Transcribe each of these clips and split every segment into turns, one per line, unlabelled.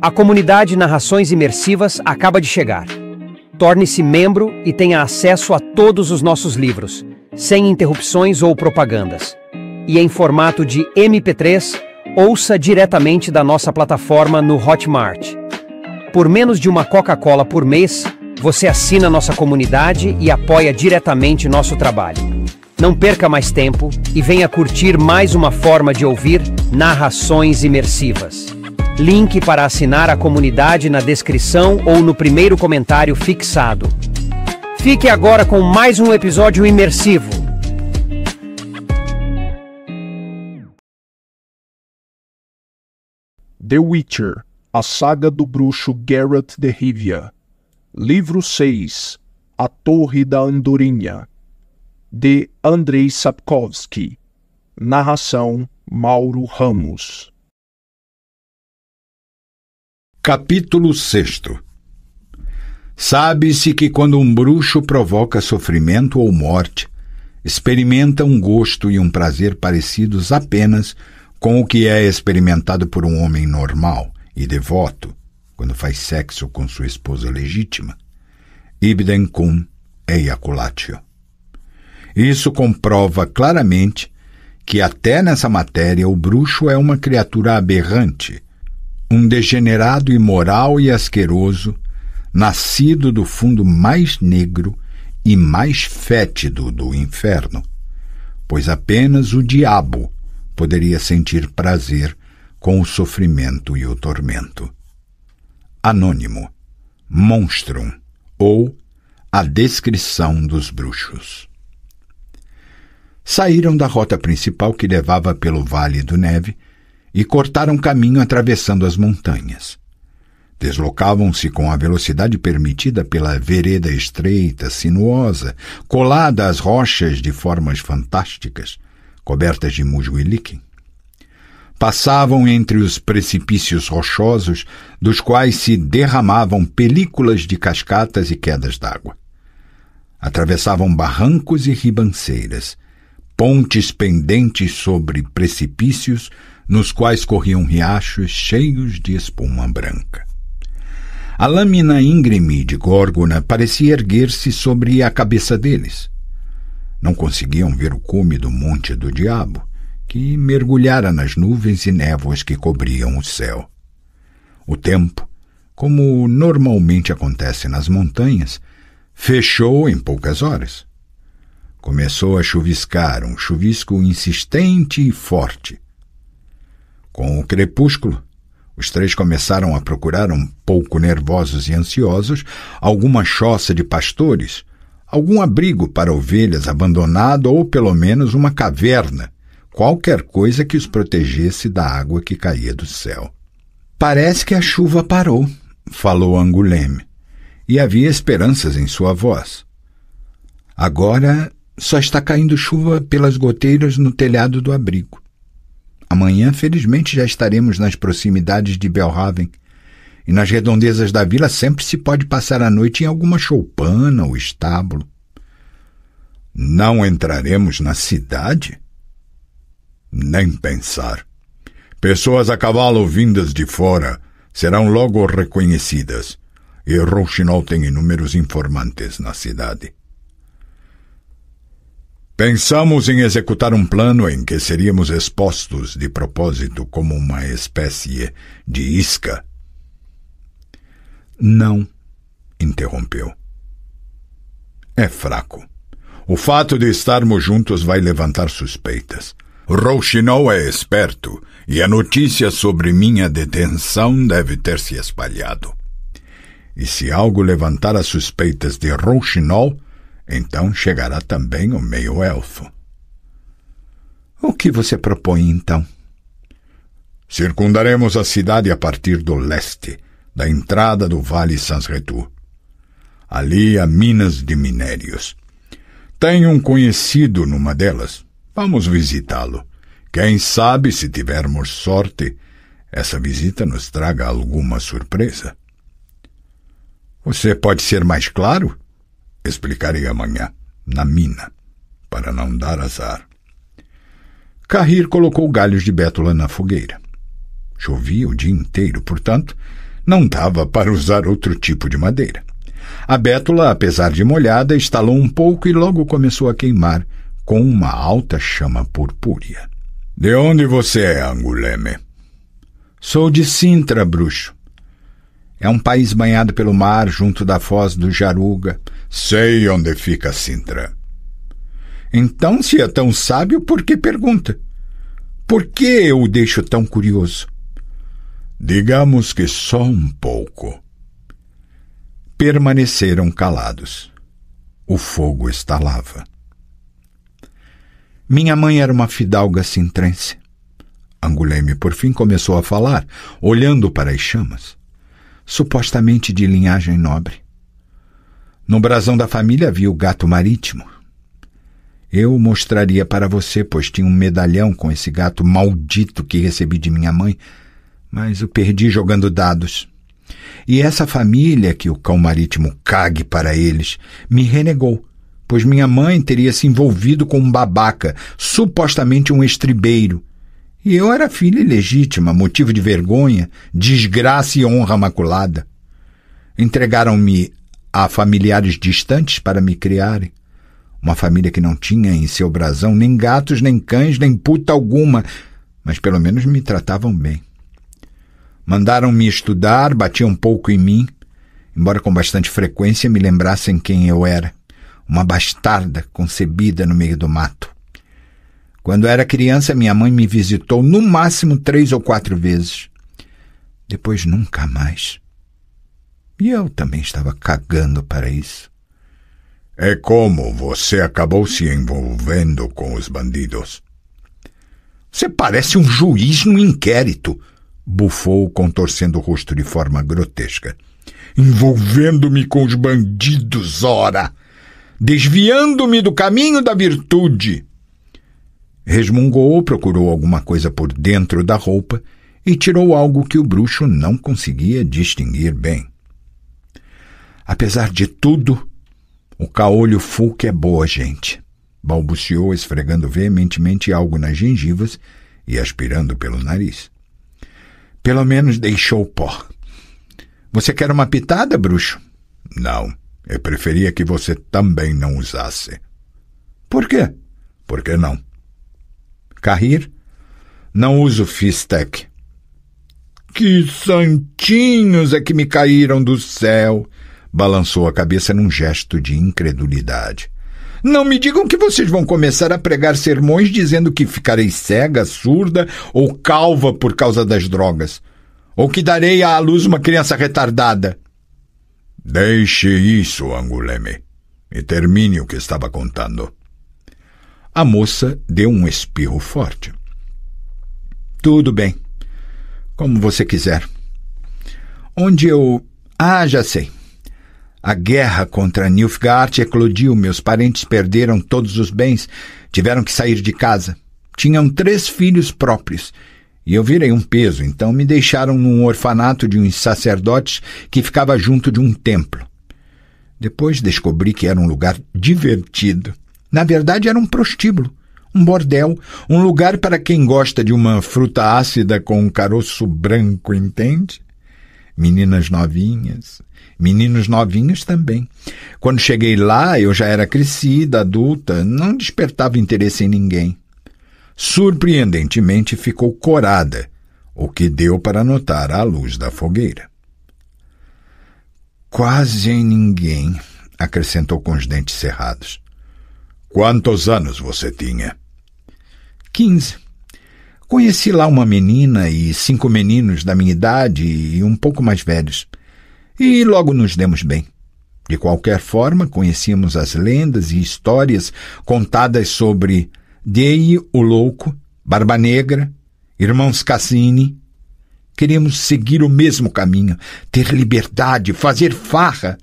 A comunidade Narrações Imersivas acaba de chegar. Torne-se membro e tenha acesso a todos os nossos livros, sem interrupções ou propagandas. E em formato de MP3, ouça diretamente da nossa plataforma no Hotmart. Por menos de uma Coca-Cola por mês, você assina nossa comunidade e apoia diretamente nosso trabalho. Não perca mais tempo e venha curtir mais uma forma de ouvir Narrações Imersivas. Link para assinar a comunidade na descrição ou no primeiro comentário fixado. Fique agora com mais um episódio imersivo.
The Witcher, a saga do bruxo Geralt de Rivia. Livro 6, A Torre da Andorinha. De Andrei Sapkowski. Narração Mauro Ramos.
Capítulo 6. Sabe-se que quando um bruxo provoca sofrimento ou morte, experimenta um gosto e um prazer parecidos apenas com o que é experimentado por um homem normal e devoto quando faz sexo com sua esposa legítima. Ibidem cum eiaculatio. Isso comprova claramente que até nessa matéria o bruxo é uma criatura aberrante, um degenerado imoral e asqueroso, nascido do fundo mais negro e mais fétido do inferno, pois apenas o diabo poderia sentir prazer com o sofrimento e o tormento. Anônimo, Monstrum, ou A Descrição dos Bruxos. Saíram da rota principal que levava pelo Vale do Neve e cortaram caminho atravessando as montanhas. Deslocavam-se com a velocidade permitida pela vereda estreita, sinuosa, colada às rochas de formas fantásticas, cobertas de musgo e líquen. Passavam entre os precipícios rochosos, dos quais se derramavam películas de cascatas e quedas d'água. Atravessavam barrancos e ribanceiras, pontes pendentes sobre precipícios, nos quais corriam riachos cheios de espuma branca. A lâmina íngreme de Górgona parecia erguer-se sobre a cabeça deles. Não conseguiam ver o cume do Monte do Diabo, que mergulhara nas nuvens e névoas que cobriam o céu. O tempo, como normalmente acontece nas montanhas, fechou em poucas horas. Começou a chuviscar, um chuvisco insistente e forte. Com o crepúsculo, os três começaram a procurar, um pouco nervosos e ansiosos, alguma choça de pastores, algum abrigo para ovelhas abandonado ou, pelo menos, uma caverna, qualquer coisa que os protegesse da água que caía do céu. «Parece que a chuva parou», falou Angoulême, e havia esperanças em sua voz. «Agora só está caindo chuva pelas goteiras no telhado do abrigo. Amanhã, felizmente, já estaremos nas proximidades de Belhaven, e nas redondezas da vila sempre se pode passar a noite em alguma choupana ou estábulo. Não entraremos na cidade? Nem pensar. Pessoas a cavalo vindas de fora serão logo reconhecidas, e Rouxinol tem inúmeros informantes na cidade. Pensamos em executar um plano em que seríamos expostos de propósito como uma espécie de isca. Não, interrompeu. É fraco. O fato de estarmos juntos vai levantar suspeitas. Rouxinol é esperto e a notícia sobre minha detenção deve ter se espalhado. E se algo levantar as suspeitas de Rouxinol, então chegará também o meio-elfo. O que você propõe, então? Circundaremos a cidade a partir do leste, da entrada do Vale Sans-Retour. Ali há minas de minérios. Tenho um conhecido numa delas. Vamos visitá-lo. Quem sabe, se tivermos sorte, essa visita nos traga alguma surpresa. Você pode ser mais claro? Explicarei amanhã, na mina, para não dar azar. Cahir colocou galhos de bétula na fogueira. Chovia o dia inteiro, portanto, Não dava para usar outro tipo de madeira. A bétula, apesar de molhada, estalou um pouco e logo começou a queimar com uma alta chama purpúrea. De onde você é, Anguleme? Sou de Sintra, bruxo. É um país banhado pelo mar, junto da foz do Jaruga. Sei onde fica Sintra. Então, se é tão sábio, por que pergunta? Por que eu o deixo tão curioso? Digamos que só um pouco. Permaneceram calados. O fogo estalava. Minha mãe era uma fidalga sintrense. Anguleme, por fim, começou a falar, olhando para as chamas. Supostamente de linhagem nobre. No brasão da família havia o gato marítimo. Eu mostraria para você, pois tinha um medalhão com esse gato maldito que recebi de minha mãe, mas o perdi jogando dados. E essa família, que o cão marítimo cague para eles, me renegou, pois minha mãe teria se envolvido com um babaca, supostamente um estribeiro. E eu era filha ilegítima, motivo de vergonha, desgraça e honra maculada. Entregaram-me a familiares distantes para me criarem. Uma família que não tinha em seu brasão nem gatos, nem cães, nem puta alguma, mas pelo menos me tratavam bem. Mandaram-me estudar, batiam um pouco em mim, embora com bastante frequência me lembrassem quem eu era, uma bastarda concebida no meio do mato. Quando era criança, minha mãe me visitou no máximo 3 ou 4 vezes. Depois nunca mais. E eu também estava cagando para isso. É como você acabou se envolvendo com os bandidos. Você parece um juiz no inquérito, bufou, contorcendo o rosto de forma grotesca. Envolvendo-me com os bandidos, ora! Desviando-me do caminho da virtude! Resmungou, procurou alguma coisa por dentro da roupa e tirou algo que o bruxo não conseguia distinguir bem. Apesar de tudo, o caolho Fulk é boa gente, balbuciou, esfregando veementemente algo nas gengivas e aspirando pelo nariz. Pelo menos deixou pó. Você quer uma pitada, bruxo? Não, eu preferia que você também não usasse. Por quê? Por que não? Carrir? Não uso Fistec. Que santinhos é que me caíram do céu! Balançou a cabeça num gesto de incredulidade. Não me digam que vocês vão começar a pregar sermões dizendo que ficarei cega, surda ou calva por causa das drogas. Ou que darei à luz uma criança retardada. Deixe isso, Anguleme, e termine o que estava contando. A moça deu um espirro forte. Tudo bem. Como você quiser. Onde eu... já sei. A guerra contra Nilfgaard eclodiu. Meus parentes perderam todos os bens. Tiveram que sair de casa. Tinham 3 filhos próprios. E eu virei um peso, então me deixaram num orfanato de uns sacerdotes que ficava junto de um templo. Depois descobri que era um lugar divertido. Na verdade, era um prostíbulo, um bordel, um lugar para quem gosta de uma fruta ácida com um caroço branco, entende? Meninas novinhas, meninos novinhos também. Quando cheguei lá, eu já era crescida, adulta, não despertava interesse em ninguém. Surpreendentemente, ficou corada, o que deu para notar à luz da fogueira. Quase em ninguém, acrescentou com os dentes cerrados. Quantos anos você tinha? 15. Conheci lá uma menina e 5 meninos da minha idade e um pouco mais velhos. E logo nos demos bem. De qualquer forma, conhecíamos as lendas e histórias contadas sobre Dei o Louco, Barba Negra, Irmãos Cassini. Queríamos seguir o mesmo caminho, ter liberdade, fazer farra.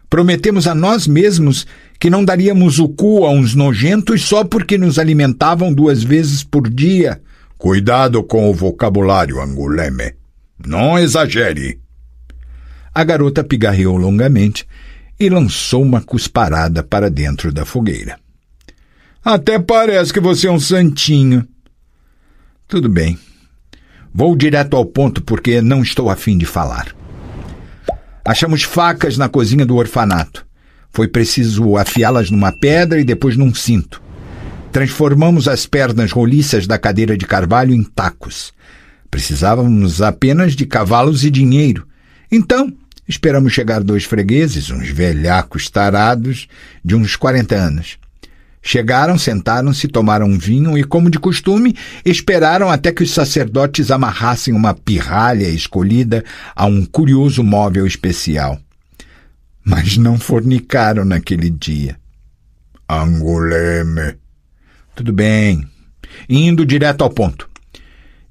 Prometemos a nós mesmos que não daríamos o cu a uns nojentos só porque nos alimentavam 2 vezes por dia. Cuidado com o vocabulário, Anguleme. Não exagere. A garota pigarreou longamente e lançou uma cusparada para dentro da fogueira. Até parece que você é um santinho. Tudo bem. Vou direto ao ponto porque não estou a fim de falar. Achamos facas na cozinha do orfanato. Foi preciso afiá-las numa pedra e depois num cinto. Transformamos as pernas roliças da cadeira de carvalho em tacos. Precisávamos apenas de cavalos e dinheiro. Então, esperamos chegar 2 fregueses, uns velhacos tarados de uns 40 anos. Chegaram, sentaram-se, tomaram um vinho e, como de costume, esperaram até que os sacerdotes amarrassem uma pirralha escolhida a um curioso móvel especial. Mas não fornicaram naquele dia. Anguleme. Tudo bem. Indo direto ao ponto.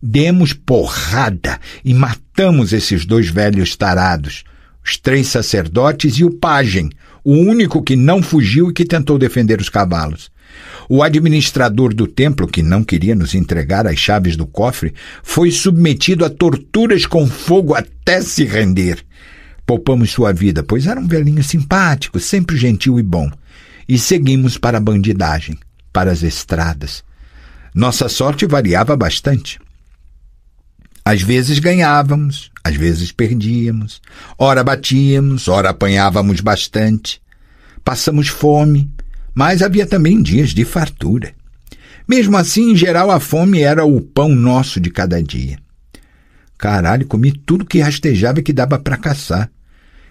Demos porrada e matamos esses 2 velhos tarados, os 3 sacerdotes e o pajem, o único que não fugiu e que tentou defender os cavalos. O administrador do templo, que não queria nos entregar as chaves do cofre, foi submetido a torturas com fogo até se render. Poupamos sua vida, pois era um velhinho simpático, sempre gentil e bom, e seguimos para a bandidagem, para as estradas. Nossa sorte variava bastante. Às vezes ganhávamos, às vezes perdíamos, ora batíamos, ora apanhávamos bastante. Passamos fome, mas havia também dias de fartura. Mesmo assim, em geral, a fome era o pão nosso de cada dia. Caralho, comi tudo que rastejava e que dava para caçar.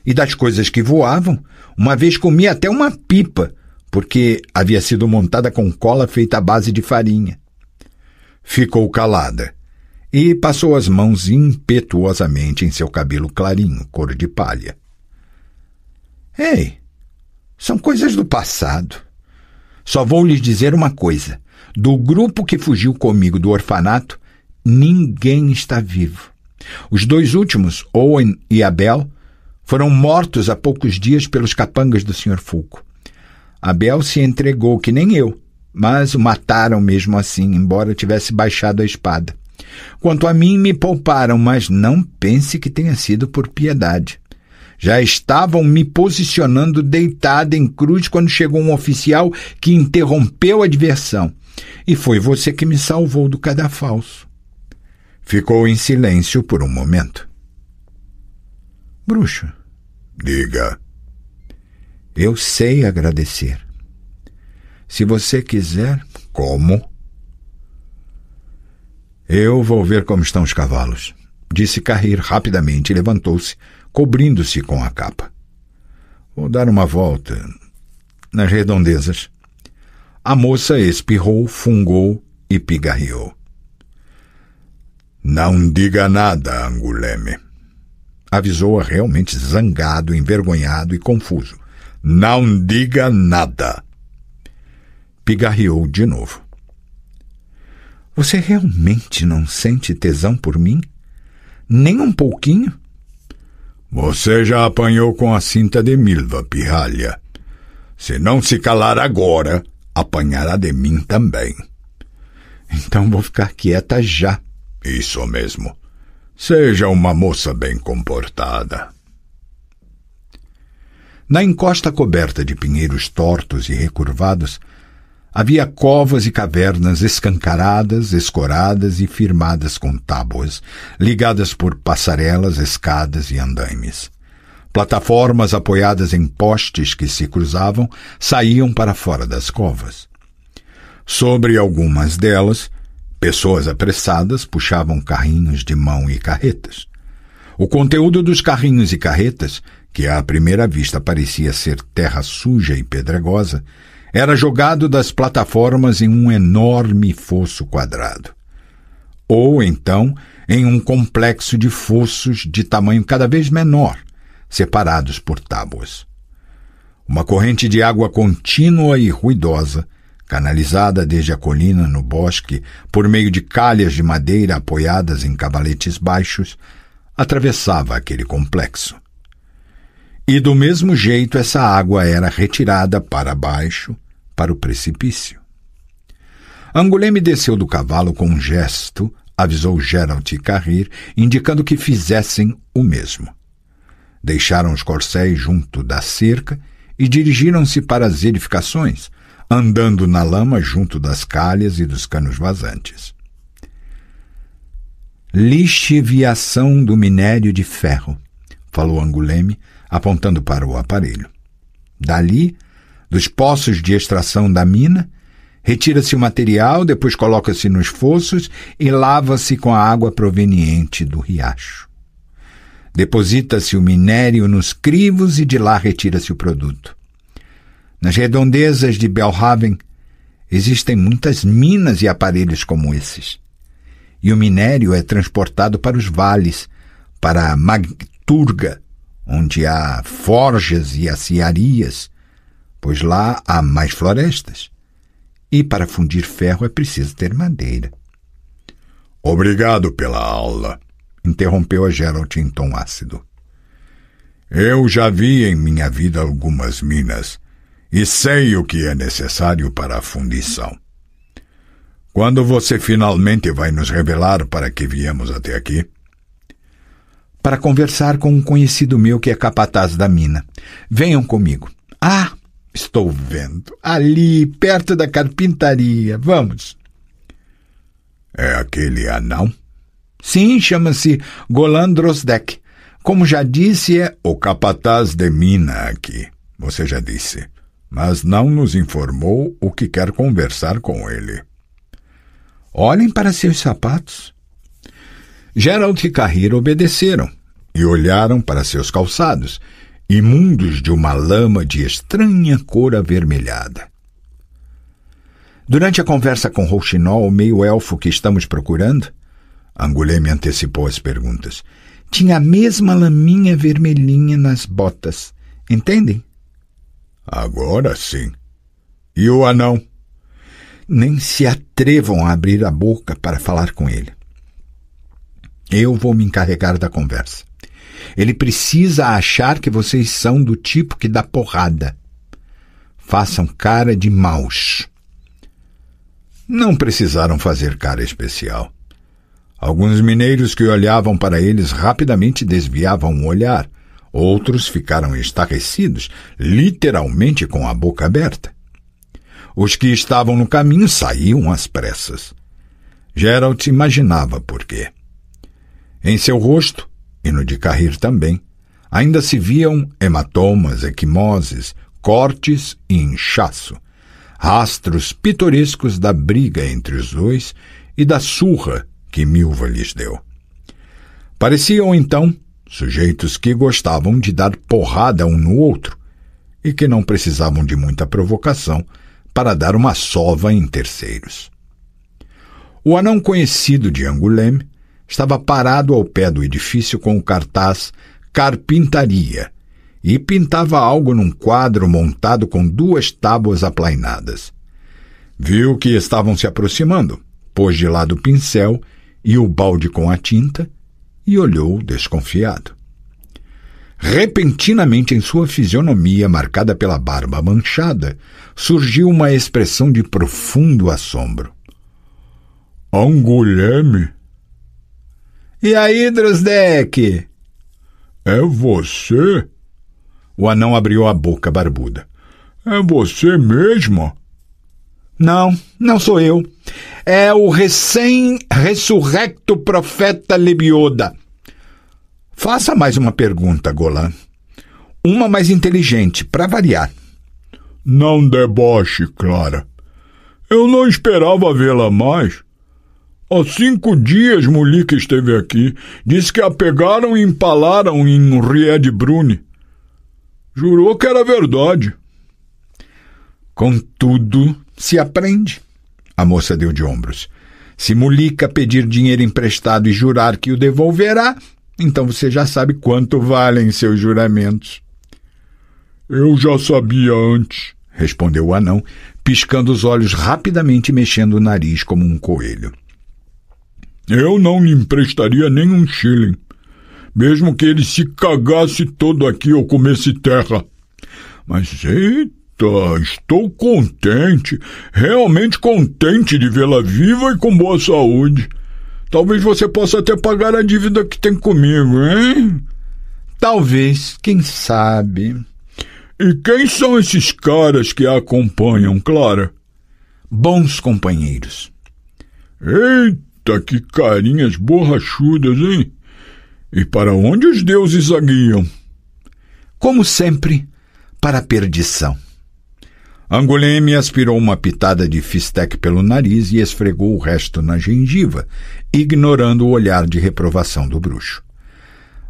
E das coisas que voavam, uma vez comi até uma pipa, porque havia sido montada com cola feita à base de farinha. Ficou calada e passou as mãos impetuosamente em seu cabelo clarinho, cor de palha. Ei, são coisas do passado. Só vou lhes dizer uma coisa. Do grupo que fugiu comigo do orfanato, ninguém está vivo. Os 2 últimos, Owen e Abel, foram mortos há poucos dias pelos capangas do Sr. Fulco. Abel se entregou, que nem eu, mas o mataram mesmo assim, embora tivesse baixado a espada. Quanto a mim, me pouparam, mas não pense que tenha sido por piedade. Já estavam me posicionando deitada em cruz quando chegou um oficial que interrompeu a diversão. E foi você que me salvou do cadafalso. Ficou em silêncio por um momento. Bruxo. Diga. Eu sei agradecer. Se você quiser, como? Eu vou ver como estão os cavalos, disse Carrir rapidamente e levantou-se, cobrindo-se com a capa. Vou dar uma volta nas redondezas. A moça espirrou, fungou e pigarreou. Não diga nada, Anguleme. Avisou-a realmente zangado, envergonhado e confuso. Não diga nada. Pigarreou de novo. Você realmente não sente tesão por mim? Nem um pouquinho? Você já apanhou com a cinta de Milva, pirralha. Se não se calar agora, apanhará de mim também. Então vou ficar quieta já. Isso mesmo. Seja uma moça bem comportada. Na encosta coberta de pinheiros tortos e recurvados, havia covas e cavernas escancaradas, escoradas e firmadas com tábuas, ligadas por passarelas, escadas e andaimes. Plataformas apoiadas em postes que se cruzavam saíam para fora das covas. Sobre algumas delas, pessoas apressadas puxavam carrinhos de mão e carretas. O conteúdo dos carrinhos e carretas, que à primeira vista parecia ser terra suja e pedregosa, era jogado das plataformas em um enorme fosso quadrado. Ou, então, em um complexo de fossos de tamanho cada vez menor, separados por tábuas. Uma corrente de água contínua e ruidosa, canalizada desde a colina no bosque por meio de calhas de madeira apoiadas em cavaletes baixos, atravessava aquele complexo. E do mesmo jeito essa água era retirada para baixo, para o precipício. Anguleme desceu do cavalo com um gesto, avisou Geralt e Carrir, indicando que fizessem o mesmo. Deixaram os corcéis junto da cerca e dirigiram-se para as edificações, andando na lama junto das calhas e dos canos vazantes. Lixiviação do minério de ferro, falou Angoulême, apontando para o aparelho. Dali, dos poços de extração da mina, retira-se o material, depois coloca-se nos fossos e lava-se com a água proveniente do riacho. Deposita-se o minério nos crivos e de lá retira-se o produto. Nas redondezas de Belhaven existem muitas minas e aparelhos como esses. E o minério é transportado para os vales, para Magturga, onde há forjas e aciarias, pois lá há mais florestas. E para fundir ferro é preciso ter madeira.
Obrigado pela aula,
interrompeu a Geralt em tom ácido.
Eu já vi em minha vida algumas minas e sei o que é necessário para a fundição. Quando você finalmente vai nos revelar para que viemos até aqui?
Para conversar com um conhecido meu que é capataz da mina. Venham comigo. Ah, estou vendo. Ali, perto da carpintaria. Vamos.
É aquele anão?
Sim, chama-se Golan Drozdek. Como já disse, é
o capataz de mina aqui. Você já disse. Mas não nos informou o que quer conversar com ele.
Olhem para seus sapatos. Geralt e Cahir obedeceram e olharam para seus calçados, imundos de uma lama de estranha cor avermelhada. Durante a conversa com Rouxinol, o meio-elfo que estamos procurando, Angoulême antecipou as perguntas, tinha a mesma laminha vermelhinha nas botas. Entendem?
Agora sim. E o anão?
Nem se atrevam a abrir a boca para falar com ele. Eu vou me encarregar da conversa. Ele precisa achar que vocês são do tipo que dá porrada. Façam cara de maus.
Não precisaram fazer cara especial. Alguns mineiros que olhavam para eles rapidamente desviavam o olhar. Outros ficaram estarrecidos, literalmente com a boca aberta. Os que estavam no caminho saíam às pressas. Geralt imaginava por quê. Em seu rosto, e no de Cahir também, ainda se viam hematomas, equimoses, cortes e inchaço, rastros pitorescos da briga entre os dois e da surra que Milva lhes deu. Pareciam, então, sujeitos que gostavam de dar porrada um no outro e que não precisavam de muita provocação para dar uma sova em terceiros. O anão conhecido de Angoulême estava parado ao pé do edifício com o cartaz Carpintaria e pintava algo num quadro montado com 2 tábuas aplainadas. Viu que estavam se aproximando, pôs de lado o pincel e o balde com a tinta e olhou desconfiado. Repentinamente em sua fisionomia, marcada pela barba manchada, surgiu uma expressão de profundo assombro. Angoulême?
E aí, Drozdek?
É você?
O anão abriu a boca barbuda.
É você mesmo?
Não, não sou eu. É o recém-ressurrecto profeta Lebioda. Faça mais uma pergunta, Golan. Uma mais inteligente, para variar.
Não deboche, Clara. Eu não esperava vê-la mais. Há 5 dias Mulika esteve aqui. Disse que a pegaram e empalaram em Riedbrunn. Jurou que era verdade.
Contudo, se aprende. A moça deu de ombros. Se Mulika pedir dinheiro emprestado e jurar que o devolverá, então você já sabe quanto valem seus juramentos.
Eu já sabia antes,
respondeu o anão, piscando os olhos rapidamente e mexendo o nariz como um coelho.
Eu não lhe emprestaria nem um shilling, mesmo que ele se cagasse todo aqui ou comesse terra. Mas, eita, estou contente, realmente contente de vê-la viva e com boa saúde. Talvez você possa até pagar a dívida que tem comigo, hein?
Talvez, quem sabe.
E quem são esses caras que a acompanham, Clara?
Bons companheiros.
Eita, que carinhas borrachudas, hein? E para onde os deuses a guiam?
Como sempre, para a perdição.
Anguleme aspirou uma pitada de fistec pelo nariz e esfregou o resto na gengiva, ignorando o olhar de reprovação do bruxo.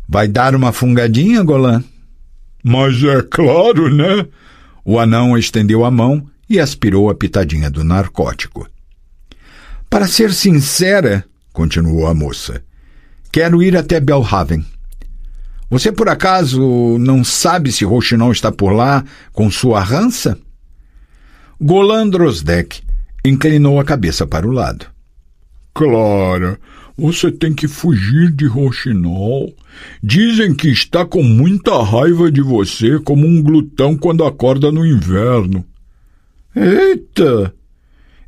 Vai dar uma fungadinha, Golan?
Mas é claro, né?
O anão estendeu a mão e aspirou a pitadinha do narcótico. Para ser sincera, continuou a moça, quero ir até Belhaven. Você por acaso não sabe se Rouxinol está por lá com sua rança?
Golan Drozdek inclinou a cabeça para o lado. Clara, você tem que fugir de Rouxinol. Dizem que está com muita raiva de você, como um glutão quando acorda no inverno.
Eita!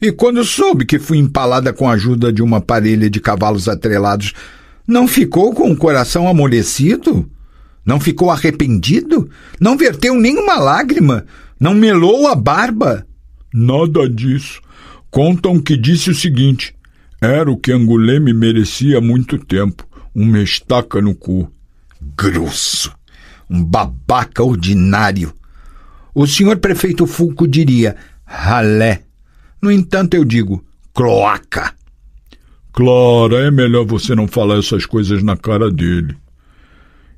E quando soube que fui empalada com a ajuda de uma parelha de cavalos atrelados, não ficou com o coração amolecido? Não ficou arrependido? Não verteu nenhuma lágrima? Não melou a barba?
Nada disso. Contam que disse o seguinte: era o que Anguleme merecia há muito tempo, uma estaca no cu.
Grosso! Um babaca ordinário! O senhor prefeito Fulco diria ralé. No entanto, eu digo cloaca.
Clara, é melhor você não falar essas coisas na cara dele.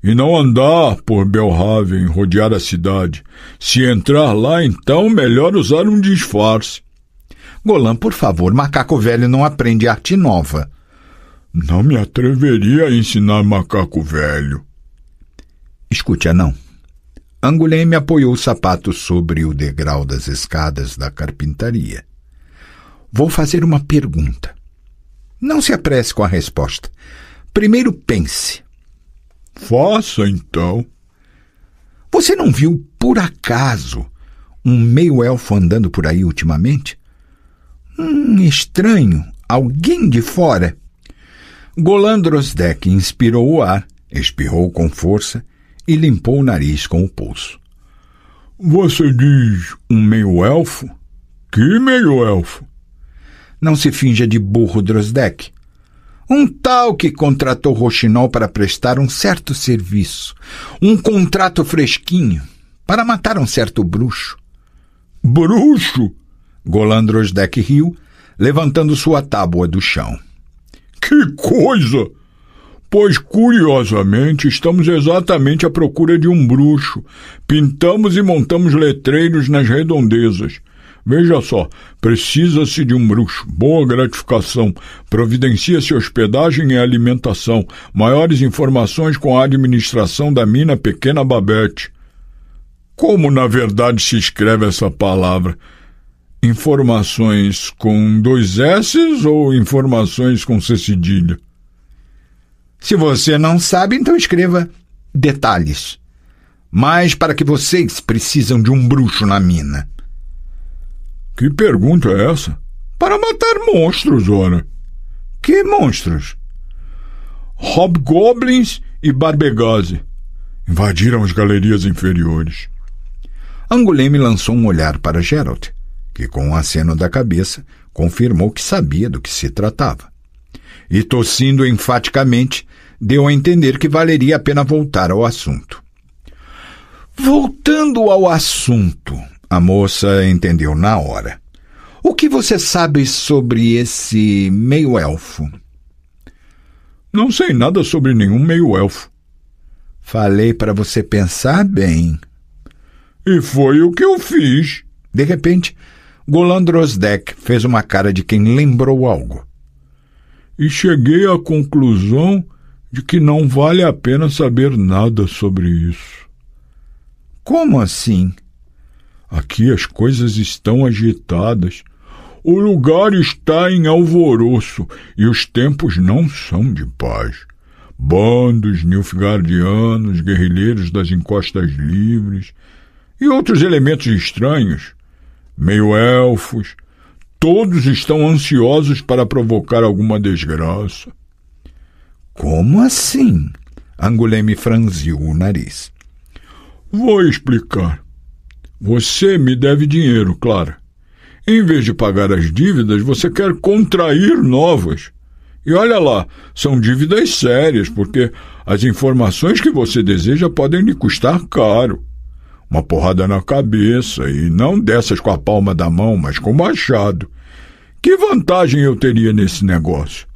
E não andar por Belhaven, rodear a cidade. Se entrar lá, então, melhor usar um disfarce.
Golan, por favor, macaco velho não aprende arte nova.
Não me atreveria a ensinar macaco velho.
Escute, anão. Anguleme apoiou o sapato sobre o degrau das escadas da carpintaria. Vou fazer uma pergunta. Não se apresse com a resposta. Primeiro pense.
Faça, então.
Você não viu, por acaso, um meio-elfo andando por aí ultimamente? Estranho, alguém de fora. Golan Drozdek inspirou o ar, espirrou com força e limpou o nariz com o pulso.
Você diz um meio-elfo? Que meio-elfo?
Não se finja de burro, Drozdek. Um tal que contratou Rouxinol para prestar um certo serviço. Um contrato fresquinho, para matar um certo bruxo.
Bruxo?
Golan Drozdek riu, levantando sua tábua do chão.
Que coisa! Pois, curiosamente, estamos exatamente à procura de um bruxo. Pintamos e montamos letreiros nas redondezas. Veja só, precisa-se de um bruxo, boa gratificação, providencia-se hospedagem e alimentação, maiores informações com a administração da mina Pequena Babette. Como, na verdade, se escreve essa palavra? Informações com 2 S's ou informações com C cedilha?
Se você não sabe, então escreva detalhes. Mas para que vocês precisam de um bruxo na mina?
Que pergunta é essa? Para matar monstros, ora.
Que monstros?
Hobgoblins e Barbegase. Invadiram as galerias inferiores.
Anguleme lançou um olhar para Geralt, que com um aceno da cabeça confirmou que sabia do que se tratava. E tossindo enfaticamente, deu a entender que valeria a pena voltar ao assunto. Voltando ao assunto, a moça entendeu na hora. O que você sabe sobre esse meio-elfo?
Não sei nada sobre nenhum meio-elfo.
Falei para você pensar bem.
E foi o que eu fiz.
De repente, Golan Drozdek fez uma cara de quem lembrou algo.
E cheguei à conclusão de que não vale a pena saber nada sobre isso.
Como assim?
Aqui as coisas estão agitadas. O lugar está em alvoroço e os tempos não são de paz. Bandos nilfgaardianos, guerrilheiros das encostas livres e outros elementos estranhos, meio-elfos, todos estão ansiosos para provocar alguma desgraça.
Como assim? Anguleme franziu o nariz.
Vou explicar. Você me deve dinheiro, Clara. Em vez de pagar as dívidas, você quer contrair novas. E olha lá, são dívidas sérias, porque as informações que você deseja podem lhe custar caro. Uma porrada na cabeça, e não dessas com a palma da mão, mas com machado. Que vantagem eu teria nesse negócio?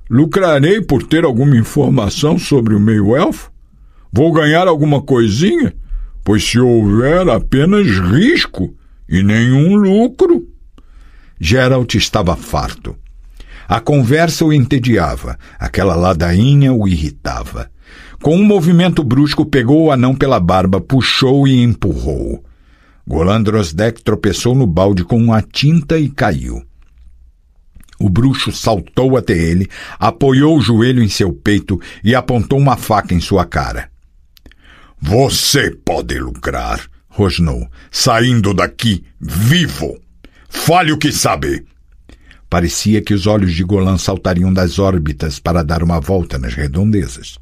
Lucrarei por ter alguma informação sobre o meio-elfo? Vou ganhar alguma coisinha? Pois se houver apenas risco e nenhum lucro.
Geralt estava farto. A conversa o entediava, aquela ladainha o irritava. Com um movimento brusco, pegou o anão pela barba, puxou e empurrou. Golan Drozdek tropeçou no balde com a tinta e caiu. O bruxo saltou até ele, apoiou o joelho em seu peito e apontou uma faca em sua cara. Você pode lucrar, rosnou, saindo daqui vivo. Fale o que sabe. Parecia que os olhos de Golan saltariam das órbitas para dar uma volta nas redondezas.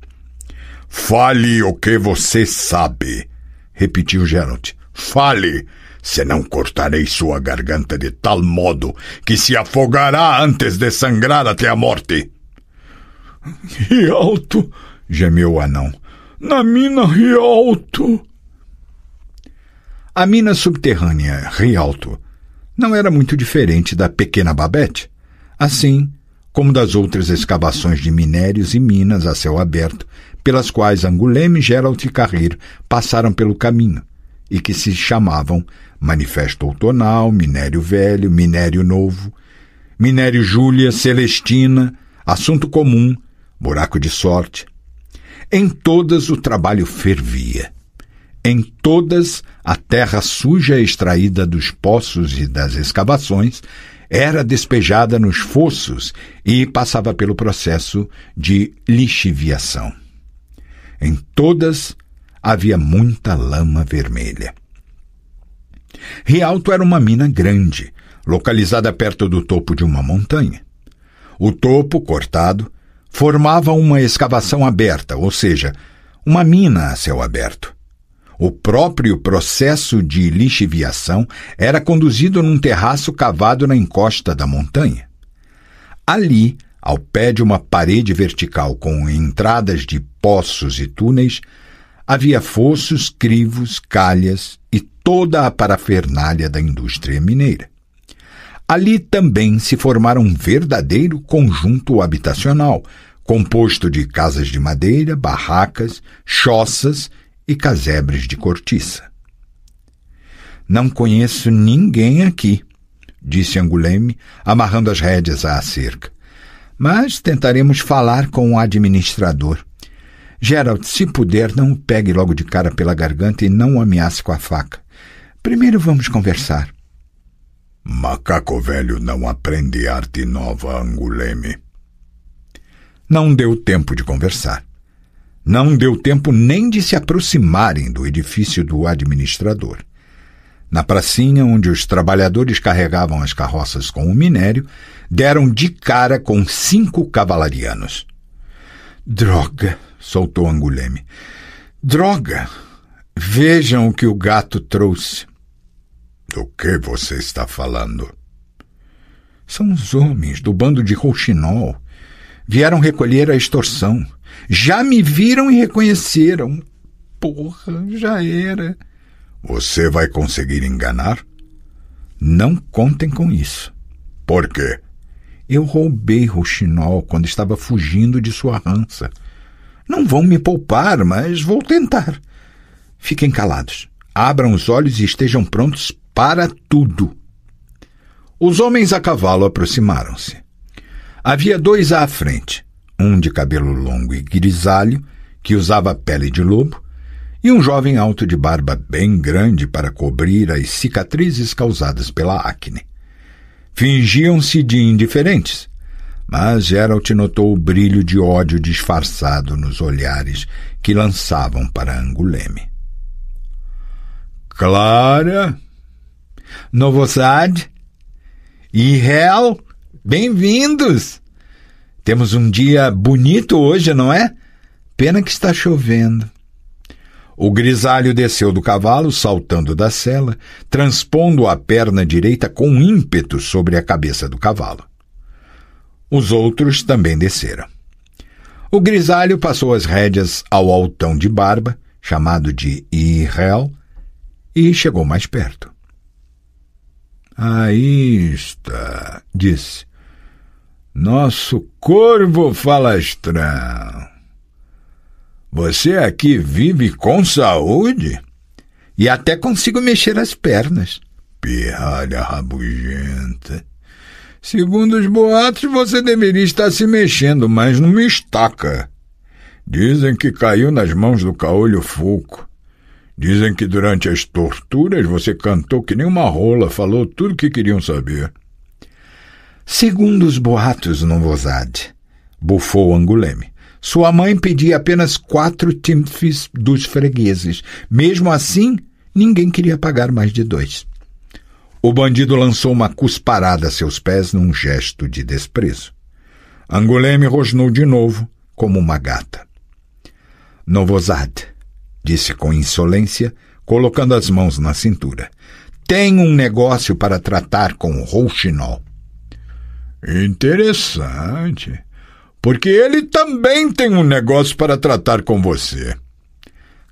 Fale o que você sabe, repetiu Geralt. Fale, senão cortarei sua garganta de tal modo que se afogará antes de sangrar até a morte.
Rialto, gemeu o anão. Na mina Rialto.
A mina subterrânea Rialto não era muito diferente da pequena Babette, assim como das outras escavações de minérios e minas a céu aberto, pelas quais Angoulême, Geralt e Carrir passaram pelo caminho, e que se chamavam Manifesto Outonal, Minério Velho, Minério Novo, Minério Júlia, Celestina, Assunto Comum, Buraco de Sorte. Em todas o trabalho fervia. Em todas, a terra suja extraída dos poços e das escavações era despejada nos fossos e passava pelo processo de lixiviação. Em todas havia muita lama vermelha. Rialto era uma mina grande, localizada perto do topo de uma montanha. O topo, cortado, formava uma escavação aberta, ou seja, uma mina a céu aberto. O próprio processo de lixiviação era conduzido num terraço cavado na encosta da montanha. Ali, ao pé de uma parede vertical com entradas de poços e túneis, havia fossos, crivos, calhas e toda a parafernália da indústria mineira. Ali também se formara um verdadeiro conjunto habitacional, composto de casas de madeira, barracas, choças e casebres de cortiça. Não conheço ninguém aqui, disse Angoulême, amarrando as rédeas à cerca. Mas tentaremos falar com o administrador. Geralt, se puder, não o pegue logo de cara pela garganta e não o ameace com a faca. Primeiro vamos conversar. Macaco velho não aprende arte nova, Angoulême. Não deu tempo de conversar. Não deu tempo nem de se aproximarem do edifício do administrador. Na pracinha, onde os trabalhadores carregavam as carroças com o minério, deram de cara com 5 cavalarianos. Droga, soltou Angoulême. Droga! Vejam o que o gato trouxe. Do que você está falando? São os homens do bando de Rouxinol. Vieram recolher a extorsão. Já me viram e reconheceram. Porra, já era. Você vai conseguir enganar? Não contem com isso. Por quê? Eu roubei Rouxinol quando estava fugindo de sua rança. Não vão me poupar, mas vou tentar. Fiquem calados. Abram os olhos e estejam prontos para tudo. Os homens a cavalo aproximaram-se. Havia 2 à frente, um de cabelo longo e grisalho, que usava pele de lobo, e um jovem alto de barba bem grande para cobrir as cicatrizes causadas pela acne. Fingiam-se de indiferentes, mas Geralt notou o brilho de ódio disfarçado nos olhares que lançavam para Angoulême. Clara, Novosad e Hel, bem-vindos! Temos um dia bonito hoje, não é? Pena que está chovendo. O grisalho desceu do cavalo, saltando da sela, transpondo a perna direita com ímpeto sobre a cabeça do cavalo. Os outros também desceram. O grisalho passou as rédeas ao altão de barba, chamado de Irrel, e chegou mais perto. Aí está, disse, nosso corvo falastrão. Você aqui vive com saúde? E até consigo mexer as pernas. Pirralha rabugenta. Segundo os boatos, você deveria estar se mexendo, mas não me estaca. Dizem que caiu nas mãos do caolho Fulco. Dizem que durante as torturas você cantou que nem uma rola, falou tudo o que queriam saber. Segundo os boatos, Novozad, bufou Anguleme, sua mãe pedia apenas 4 timfis dos fregueses. Mesmo assim, ninguém queria pagar mais de 2. O bandido lançou uma cusparada a seus pés num gesto de desprezo. Anguleme rosnou de novo, como uma gata. Novozad, disse com insolência, colocando as mãos na cintura. Tenho um negócio para tratar com o Rouxinol. Interessante, porque ele também tem um negócio para tratar com você.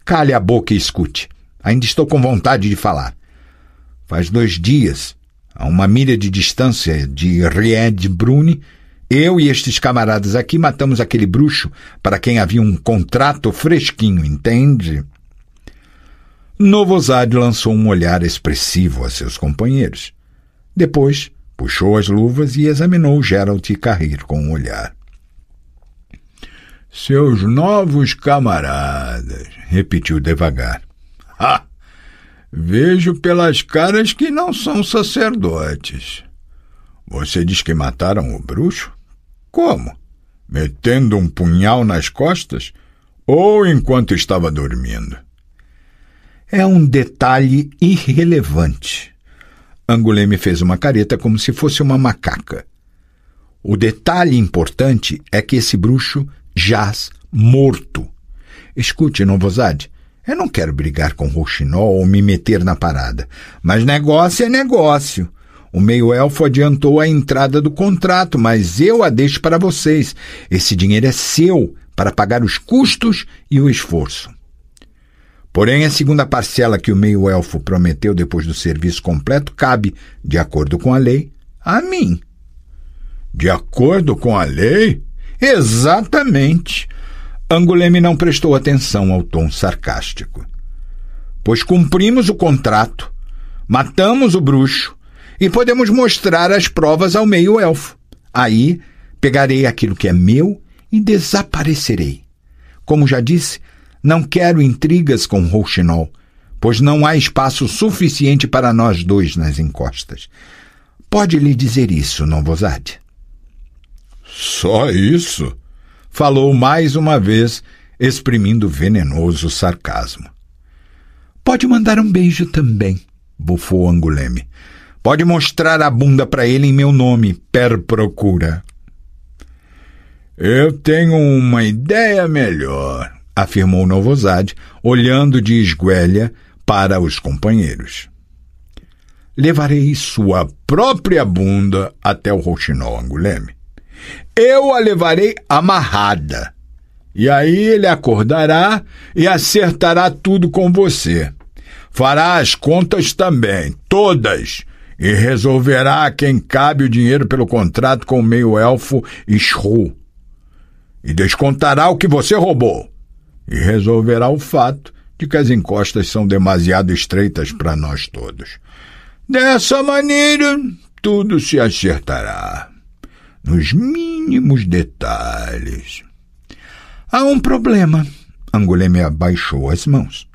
Cale a boca e escute. Ainda estou com vontade de falar. Faz 2 dias, a 1 milha de distância de Ried-Brune, eu e estes camaradas aqui matamos aquele bruxo para quem havia um contrato fresquinho, entende? Novozad lançou um olhar expressivo a seus companheiros. Depois, puxou as luvas e examinou Geralt e Carrir com um olhar. Seus novos camaradas, repetiu devagar. Ah! Vejo pelas caras que não são sacerdotes. Você diz que mataram o bruxo? Como? Metendo um punhal nas costas? Ou enquanto estava dormindo? É um detalhe irrelevante. Anguleme fez uma careta como se fosse uma macaca. O detalhe importante é que esse bruxo jaz morto. Escute, Novozad, eu não quero brigar com Rouxinol ou me meter na parada, mas negócio é negócio. O meio-elfo adiantou a entrada do contrato, mas eu a deixo para vocês. Esse dinheiro é seu para pagar os custos e o esforço. Porém, a segunda parcela que o meio-elfo prometeu depois do serviço completo cabe, de acordo com a lei, a mim. De acordo com a lei? Exatamente. Anguleme não prestou atenção ao tom sarcástico. Pois cumprimos o contrato, matamos o bruxo e podemos mostrar as provas ao meio-elfo. Aí pegarei aquilo que é meu e desaparecerei. Como já disse, não quero intrigas com Rouxinol, pois não há espaço suficiente para nós 2 nas encostas. Pode lhe dizer isso, Novozad? Só isso? Falou mais uma vez, exprimindo venenoso sarcasmo. Pode mandar um beijo também, bufou Anguleme. Pode mostrar a bunda para ele em meu nome, per procura. Eu tenho uma ideia melhor, afirmou Novozad, olhando de esguelha para os companheiros. Levarei sua própria bunda até o Rouxinol, Anguleme. Eu a levarei amarrada. E aí ele acordará e acertará tudo com você. Fará as contas também, todas, e resolverá a quem cabe o dinheiro pelo contrato com o meio-elfo Ishru. E descontará o que você roubou. E resolverá o fato de que as encostas são demasiado estreitas para nós todos. Dessa maneira, tudo se acertará. Nos mínimos detalhes. Há um problema. Anguleme abaixou as mãos.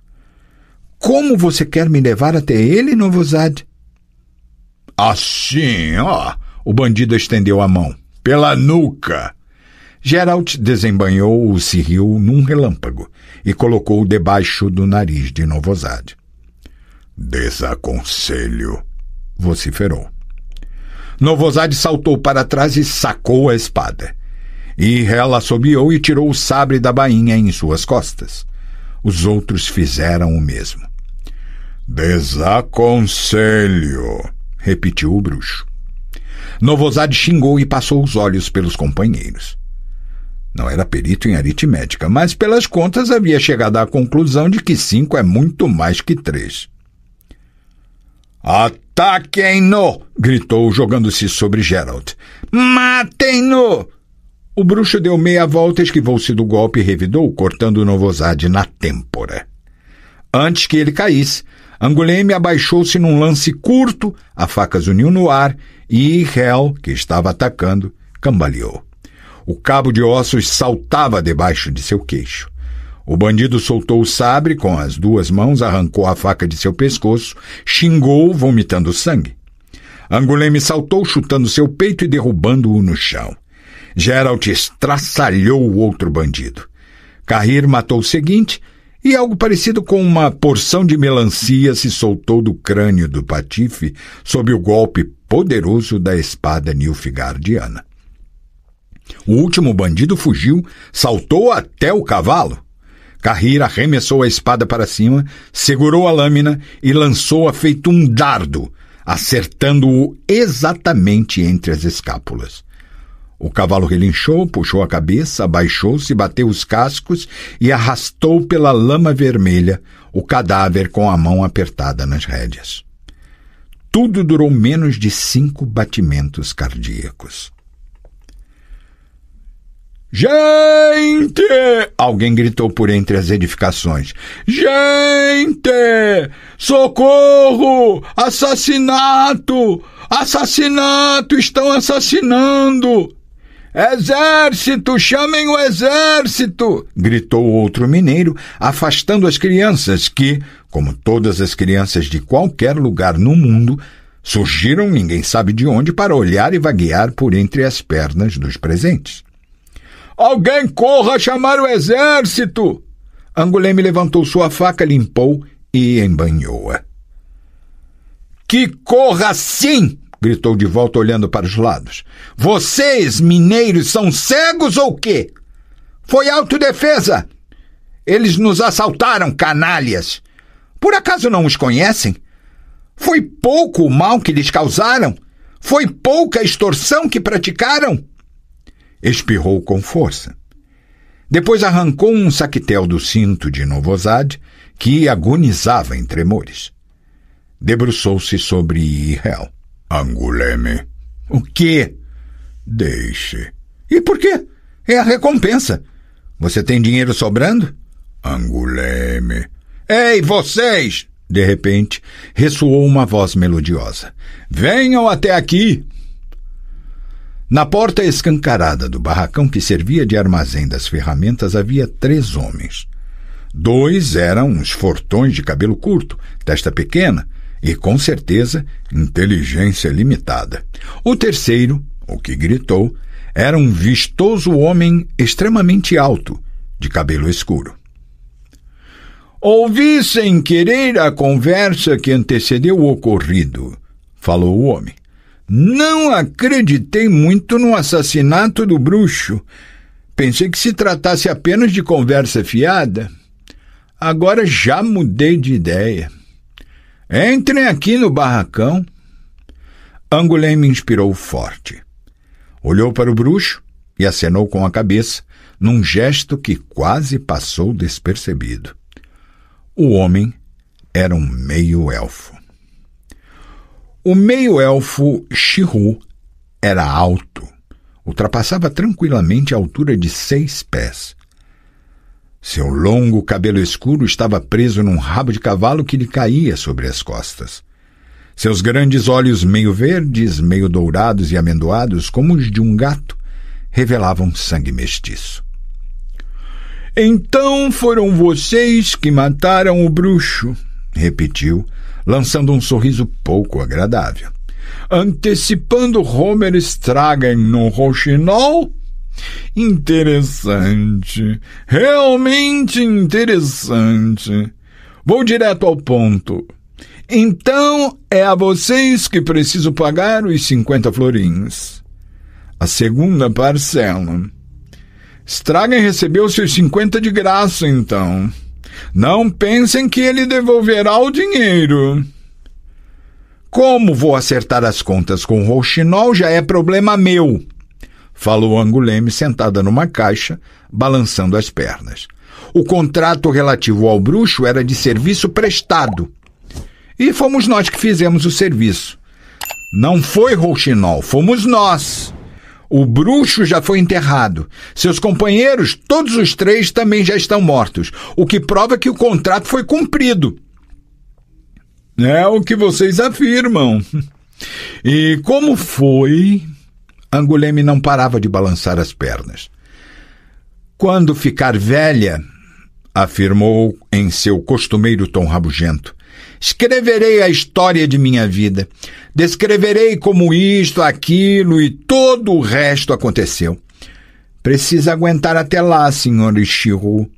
Como você quer me levar até ele, Novozad? Assim, ó. O bandido estendeu a mão. Pela nuca. Geralt desembanhou o cirril num relâmpago e colocou-o debaixo do nariz de Novozad. Desaconselho, vociferou. Novozad saltou para trás e sacou a espada. Irrel assobiou e tirou o sabre da bainha em suas costas. Os outros fizeram o mesmo. Desaconselho, repetiu o bruxo. Novosad xingou e passou os olhos pelos companheiros. Não era perito em aritmética, mas pelas contas havia chegado à conclusão de que 5 é muito mais que 3. «Ataquem-no!» gritou, jogando-se sobre Geralt. «Matem-no!» O bruxo deu meia volta, esquivou-se do golpe e revidou, cortando Novosad na têmpora. Antes que ele caísse, Anguleme abaixou-se num lance curto, a faca zuniu no ar e Hel, que estava atacando, cambaleou. O cabo de ossos saltava debaixo de seu queixo. O bandido soltou o sabre com as 2 mãos, arrancou a faca de seu pescoço, xingou, vomitando sangue. Anguleme saltou, chutando seu peito e derrubando-o no chão. Geralt estraçalhou o outro bandido. Cahir matou o seguinte e algo parecido com uma porção de melancia se soltou do crânio do patife sob o golpe poderoso da espada nilfgaardiana. O último bandido fugiu, saltou até o cavalo. Cahir arremessou a espada para cima, segurou a lâmina e lançou-a feito um dardo, acertando-o exatamente entre as escápulas. O cavalo relinchou, puxou a cabeça, abaixou-se, bateu os cascos e arrastou pela lama vermelha o cadáver com a mão apertada nas rédeas. Tudo durou menos de 5 batimentos cardíacos. «Gente!» alguém gritou por entre as edificações. «Gente! Socorro! Assassinato! Assassinato! Estão assassinando!» «Exército! Chamem o exército!» gritou outro mineiro, afastando as crianças que, como todas as crianças de qualquer lugar no mundo, surgiram ninguém sabe de onde para olhar e vaguear por entre as pernas dos presentes. «Alguém corra chamar o exército!» Anguleme levantou sua faca, limpou e embanhou-a. «Que corra sim!» gritou de volta, olhando para os lados. «Vocês, mineiros, são cegos ou quê? Foi autodefesa! Eles nos assaltaram, canalhas! Por acaso não os conhecem? Foi pouco o mal que lhes causaram? Foi pouca a extorsão que praticaram?» Espirrou com força. Depois arrancou um saquetel do cinto de Novosad, que agonizava em tremores. Debruçou-se sobre Hel. «Anguleme.» «O quê?» «Deixe.» «E por quê? É a recompensa. Você tem dinheiro sobrando?» «Anguleme.» «Ei, vocês!» De repente, ressoou uma voz melodiosa. «Venham até aqui!» Na porta escancarada do barracão que servia de armazém das ferramentas havia 3 homens. 2 eram uns fortões de cabelo curto, testa pequena e, com certeza, inteligência limitada. O terceiro, o que gritou, era um vistoso homem extremamente alto, de cabelo escuro. «Ouvi sem querer a conversa que antecedeu o ocorrido», falou o homem. «Não acreditei muito no assassinato do bruxo. Pensei que se tratasse apenas de conversa fiada. Agora já mudei de ideia. Entrem aqui no barracão.» Anguleme inspirou forte. Olhou para o bruxo e acenou com a cabeça, num gesto que quase passou despercebido. O homem era um meio-elfo. O meio-elfo Shirru era alto, ultrapassava tranquilamente a altura de 6 pés. Seu longo cabelo escuro estava preso num rabo de cavalo que lhe caía sobre as costas. Seus grandes olhos meio verdes, meio dourados e amendoados, como os de um gato, revelavam sangue mestiço. «Então foram vocês que mataram o bruxo», repetiu, lançando um sorriso pouco agradável. «Antecipando Homer Stragen no Rochinol? Interessante, realmente interessante. Vou direto ao ponto. Então é a vocês que preciso pagar os 50 florins. A segunda parcela. Stragen recebeu seus 50 de graça, então. Não pensem que ele devolverá o dinheiro.»
Como vou acertar as contas com o rouxinol já é problema meu, falou Anguleme sentada numa caixa, balançando as pernas. O contrato relativo ao bruxo era de serviço prestado. E fomos nós que fizemos o serviço. Não foi rouxinol, fomos nós. O bruxo já foi enterrado. Seus companheiros, todos os 3, também já estão mortos, o que prova que o contrato foi cumprido. É o que vocês afirmam. E como foi? Anguleme não parava de balançar as pernas. Quando ficar velha, afirmou em seu costumeiro tom rabugento, escreverei a história de minha vida. Descreverei como isto, aquilo e todo o resto aconteceu. Precisa aguentar até lá, senhora Chihu.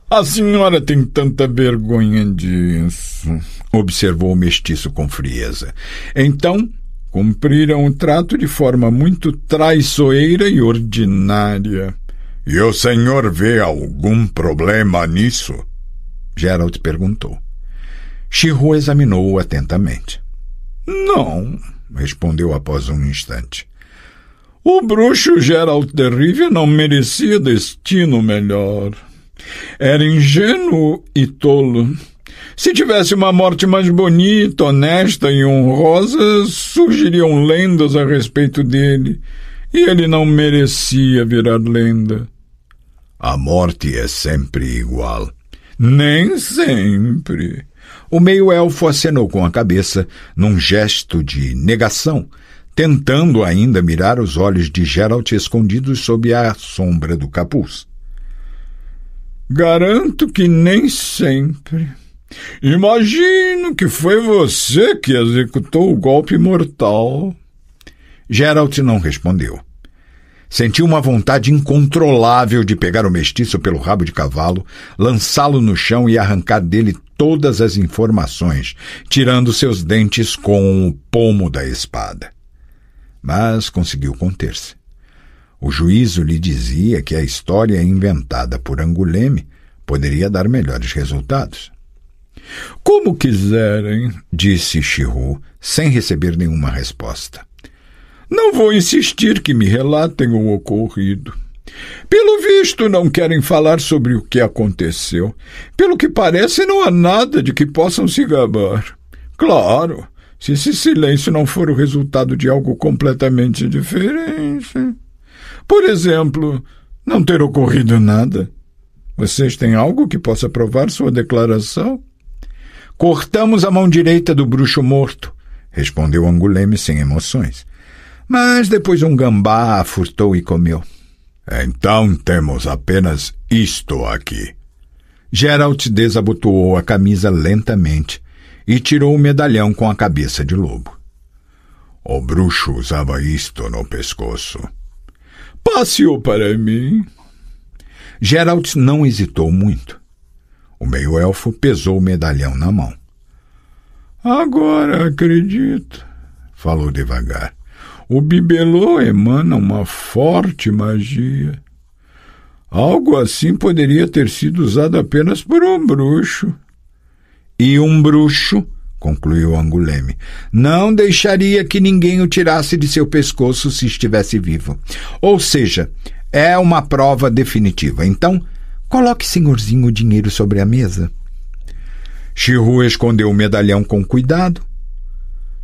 A senhora tem tanta vergonha disso, observou o mestiço com frieza. Então, cumpriram o trato de forma muito traiçoeira e ordinária. E o senhor vê algum problema nisso? Geralt perguntou. Chihu examinou-o atentamente. Não, respondeu após um instante. O bruxo Geralt de Rivia não merecia destino melhor. Era ingênuo e tolo. Se tivesse uma morte mais bonita, honesta e honrosa, surgiriam lendas a respeito dele, e ele não merecia virar lenda. A morte é sempre igual. Nem sempre. O meio-elfo acenou com a cabeça num gesto de negação, tentando ainda mirar os olhos de Geralt escondidos sob a sombra do capuz. Garanto que nem sempre. Imagino que foi você que executou o golpe mortal. Geralt não respondeu. Sentiu uma vontade incontrolável de pegar o mestiço pelo rabo de cavalo, lançá-lo no chão e arrancar dele todas as informações, tirando seus dentes com o pomo da espada. Mas conseguiu conter-se. O juízo lhe dizia que a história inventada por Anguleme poderia dar melhores resultados. Como quiserem, disse Chihu, sem receber nenhuma resposta. Não vou insistir que me relatem o ocorrido. Pelo visto, não querem falar sobre o que aconteceu. Pelo que parece, não há nada de que possam se gabar. Claro, se esse silêncio não for o resultado de algo completamente diferente. Por exemplo, não ter ocorrido nada. Vocês têm algo que possa provar sua declaração? Cortamos a mão direita do bruxo morto, respondeu Anguleme sem emoções. Mas depois um gambá a furtou e comeu. Então temos apenas isto aqui. Geralt desabotoou a camisa lentamente e tirou o medalhão com a cabeça de lobo. O bruxo usava isto no pescoço. Passe-o para mim. Geralt não hesitou muito. O meio-elfo pesou o medalhão na mão. Agora acredito, falou devagar. O bibelô emana uma forte magia. Algo assim poderia ter sido usado apenas por um bruxo. E um bruxo, concluiu Anguleme, não deixaria que ninguém o tirasse de seu pescoço se estivesse vivo. Ou seja, é uma prova definitiva. Então, coloque, senhorzinho, o dinheiro sobre a mesa. Chihu escondeu o medalhão com cuidado,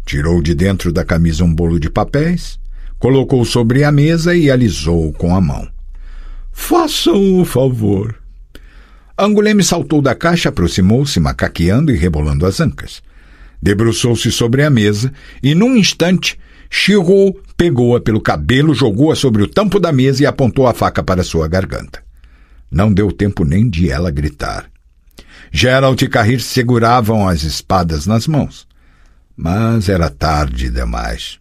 tirou de dentro da camisa um bolo de papéis, colocou sobre a mesa e alisou com a mão. Façam o favor. Anguleme saltou da caixa, aproximou-se, macaqueando e rebolando as ancas. Debruçou-se sobre a mesa e, num instante, Chihu pegou-a pelo cabelo, jogou-a sobre o tampo da mesa e apontou a faca para sua garganta. Não deu tempo nem de ela gritar. Geralt e Cahir seguravam as espadas nas mãos. Mas era tarde demais.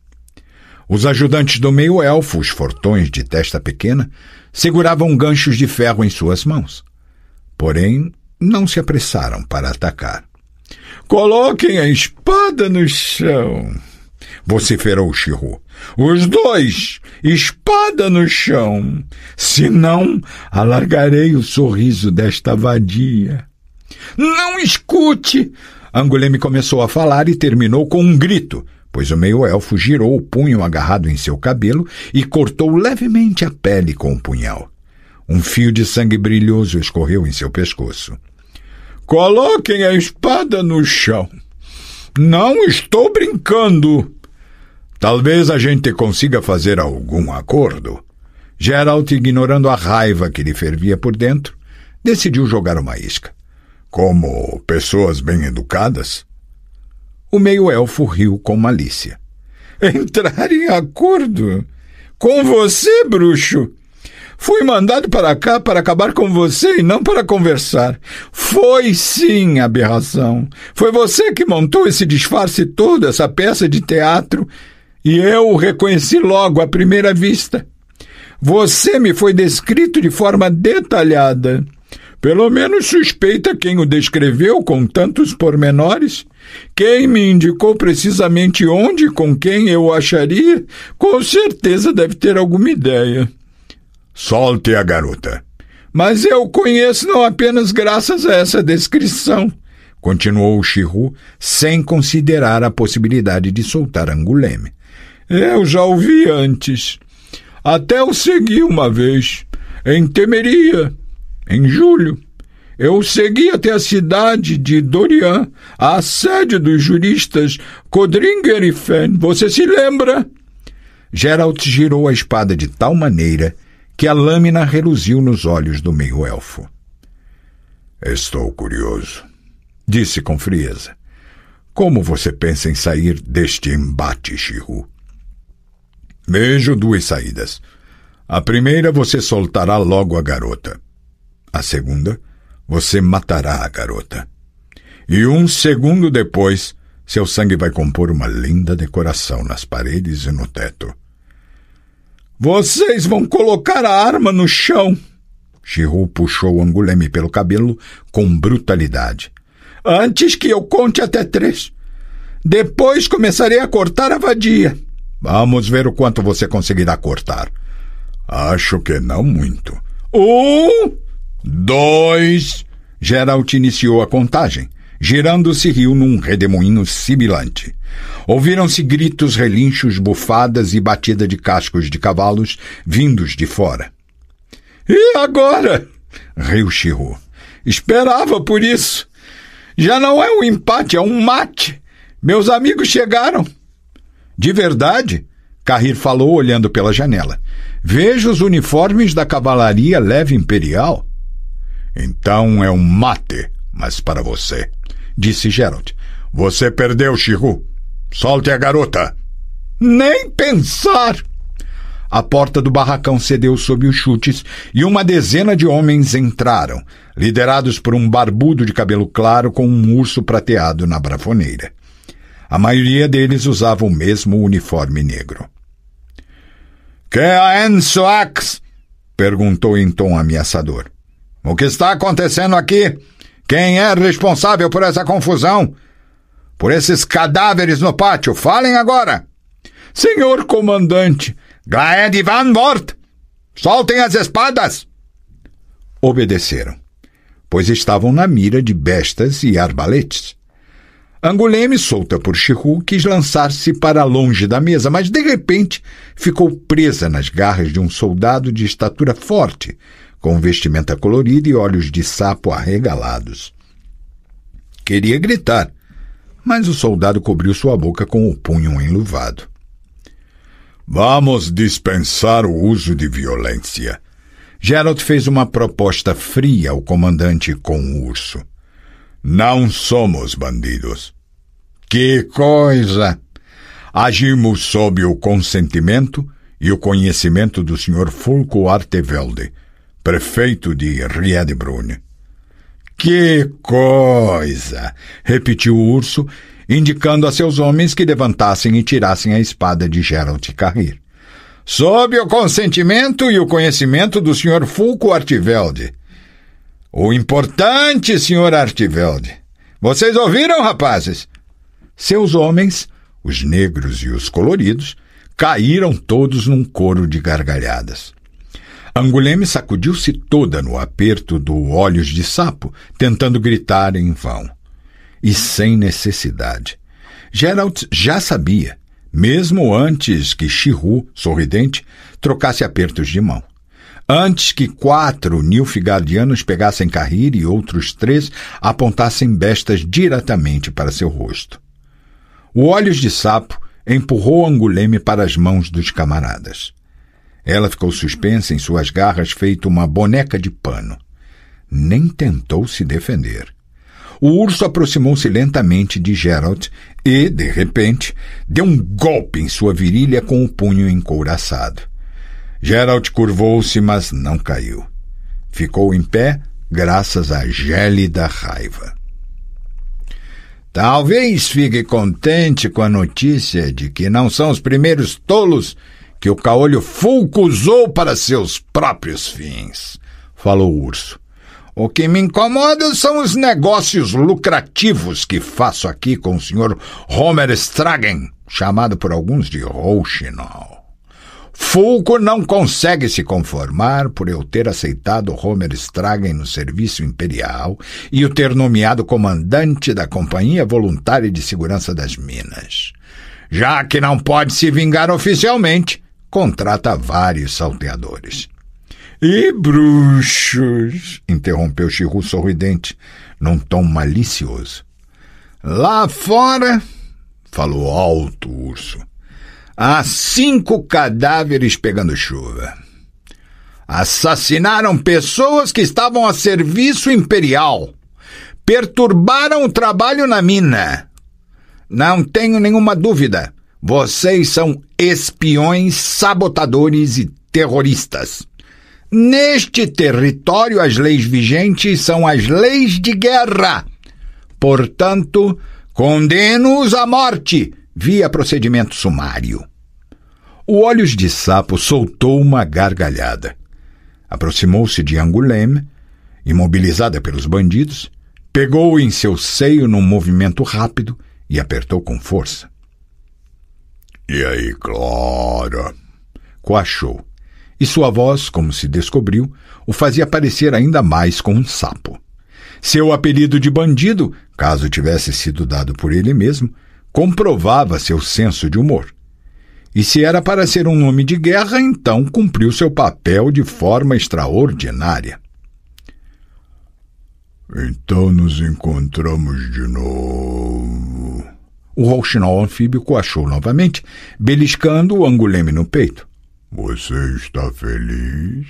Os ajudantes do meio-elfo, os fortões de testa pequena, seguravam ganchos de ferro em suas mãos. Porém, não se apressaram para atacar. Coloquem a espada no chão, vociferou Chihu. Os dois, espada no chão. Senão, alargarei o sorriso desta vadia. Não escute! Angoulême começou a falar e terminou com um grito, pois o meio-elfo girou o punho agarrado em seu cabelo e cortou levemente a pele com o punhal. Um fio de sangue brilhoso escorreu em seu pescoço. Coloquem a espada no chão. Não estou brincando. Talvez a gente consiga fazer algum acordo. Geralt, ignorando a raiva que lhe fervia por dentro, decidiu jogar uma isca. Como pessoas bem educadas? O meio-elfo riu com malícia. Entrar em acordo? Com você, bruxo? Fui mandado para cá para acabar com você e não para conversar. Foi sim, aberração. Foi você que montou esse disfarce todo, essa peça de teatro, e eu o reconheci logo à primeira vista. Você me foi descrito de forma detalhada. Pelo menos suspeita quem o descreveu com tantos pormenores. Quem me indicou precisamente onde e com quem eu o acharia, com certeza deve ter alguma ideia. Solte a garota. Mas eu o conheço não apenas graças a essa descrição, continuou Shirru, sem considerar a possibilidade de soltar Angoulême. Eu já o vi antes. Até o segui uma vez, em Temeria, em julho. Eu o segui até a cidade de Dorian, a sede dos juristas Codringer e Fen. Você se lembra? Geralt girou a espada de tal maneira que a lâmina reluziu nos olhos do meio-elfo. Estou curioso, disse com frieza. Como você pensa em sair deste embate, Shirru? Vejo duas saídas. A primeira, você soltará logo a garota. A segunda, você matará a garota. E um segundo depois, seu sangue vai compor uma linda decoração nas paredes e no teto. Vocês vão colocar a arma no chão. Shirru puxou Angoulême pelo cabelo com brutalidade. Antes que eu conte até 3. Depois começarei a cortar a vadia. Vamos ver o quanto você conseguirá cortar. Acho que não muito. 1, 2... Geralt iniciou a contagem. Girando-se riu num redemoinho sibilante. Ouviram-se gritos, relinchos, bufadas e batida de cascos de cavalos vindos de fora. E agora? Riu Shirru. Esperava por isso. Já não é um empate, é um mate. Meus amigos chegaram. De verdade? Cahir falou olhando pela janela. Vejo os uniformes da cavalaria leve imperial. Então é um mate, mas para você, disse Geralt. Você perdeu, Shirru. Solte a garota. Nem pensar. A porta do barracão cedeu sob os chutes e uma dezena de homens entraram, liderados por um barbudo de cabelo claro com um urso prateado na brafoneira. A maioria deles usava o mesmo uniforme negro. Que a Ensoax? Perguntou em tom ameaçador. O que está acontecendo aqui? Quem é responsável por essa confusão? Por esses cadáveres no pátio? Falem agora! Senhor comandante, Glaed van Voort! Soltem as espadas! Obedeceram, pois estavam na mira de bestas e arbaletes. Angoulême, solta por Shirru, quis lançar-se para longe da mesa, mas de repente ficou presa nas garras de um soldado de estatura forte, com vestimenta colorida e olhos de sapo arregalados. Queria gritar, mas o soldado cobriu sua boca com o punho enluvado. Vamos dispensar o uso de violência. Geralt fez uma proposta fria ao comandante com o urso. Não somos bandidos. Que coisa! Agimos sob o consentimento e o conhecimento do Sr. Fulco Artevelde, prefeito de Riedbrunn. Que coisa! Repetiu o urso, indicando a seus homens que levantassem e tirassem a espada de Geralt Cahir. Sob o consentimento e o conhecimento do Sr. Fulco Artevelde. O importante, Sr. Artevelde. Vocês ouviram, rapazes? Seus homens, os negros e os coloridos, caíram todos num coro de gargalhadas.
Anguleme sacudiu-se toda no aperto do Olhos de Sapo, tentando gritar em vão. E sem necessidade. Geralt já sabia, mesmo antes que Shirru, sorridente, trocasse apertos de mão. Antes que 4 Nilfgaardianos pegassem Cahir e outros 3 apontassem bestas diretamente para seu rosto. O Olhos de Sapo empurrou Anguleme para as mãos dos camaradas. Ela ficou suspensa em suas garras feito uma boneca de pano. Nem tentou se defender. O urso aproximou-se lentamente de Geralt e, de repente, deu um golpe em sua virilha com o punho encouraçado. Geralt curvou-se, mas não caiu. Ficou em pé graças à gélida raiva. Talvez fique contente com a notícia de que não são os primeiros tolos que o caolho Fulco usou para seus próprios fins, falou o urso. O que me incomoda são os negócios lucrativos que faço aqui com o Sr. Homer Stragen, chamado por alguns de Rouxinol. Fulco não consegue se conformar por eu ter aceitado Homer Stragen no serviço imperial e o ter nomeado comandante da Companhia Voluntária de Segurança das Minas. Já que não pode se vingar oficialmente, contrata vários salteadores. E bruxos, interrompeu Shirru sorridente, num tom malicioso. Lá fora, falou alto o urso, há 5 cadáveres pegando chuva. Assassinaram pessoas que estavam a serviço imperial. Perturbaram o trabalho na mina. Não tenho nenhuma dúvida. Vocês são espiões, sabotadores e terroristas. Neste território, as leis vigentes são as leis de guerra. Portanto, condeno-os à morte via procedimento sumário. O Olhos de Sapo soltou uma gargalhada. Aproximou-se de Anguleme, imobilizada pelos bandidos, pegou-o em seu seio num movimento rápido e apertou com força. E aí, Clara? Coachou, e sua voz, como se descobriu, o fazia parecer ainda mais com um sapo. Seu apelido de bandido, caso tivesse sido dado por ele mesmo, comprovava seu senso de humor. E se era para ser um nome de guerra, então cumpriu seu papel de forma extraordinária. Então nos encontramos de novo. O Rouxinol anfíbio coachou novamente, beliscando o Anguleme no peito. Você está feliz?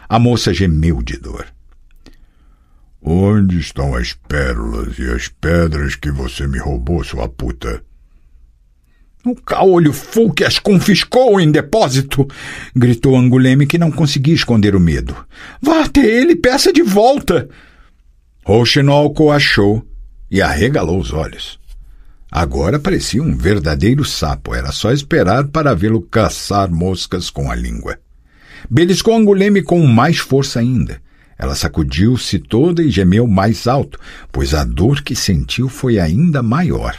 A moça gemeu de dor. Onde estão as pérolas e as pedras que você me roubou, sua puta? O caolho Fulco as confiscou em depósito, gritou Anguleme, que não conseguia esconder o medo. Vá até ele e peça de volta. Rouxinol coachou e arregalou os olhos. Agora parecia um verdadeiro sapo, era só esperar para vê-lo caçar moscas com a língua. Beliscou Anguleme com mais força ainda. Ela sacudiu-se toda e gemeu mais alto, pois a dor que sentiu foi ainda maior.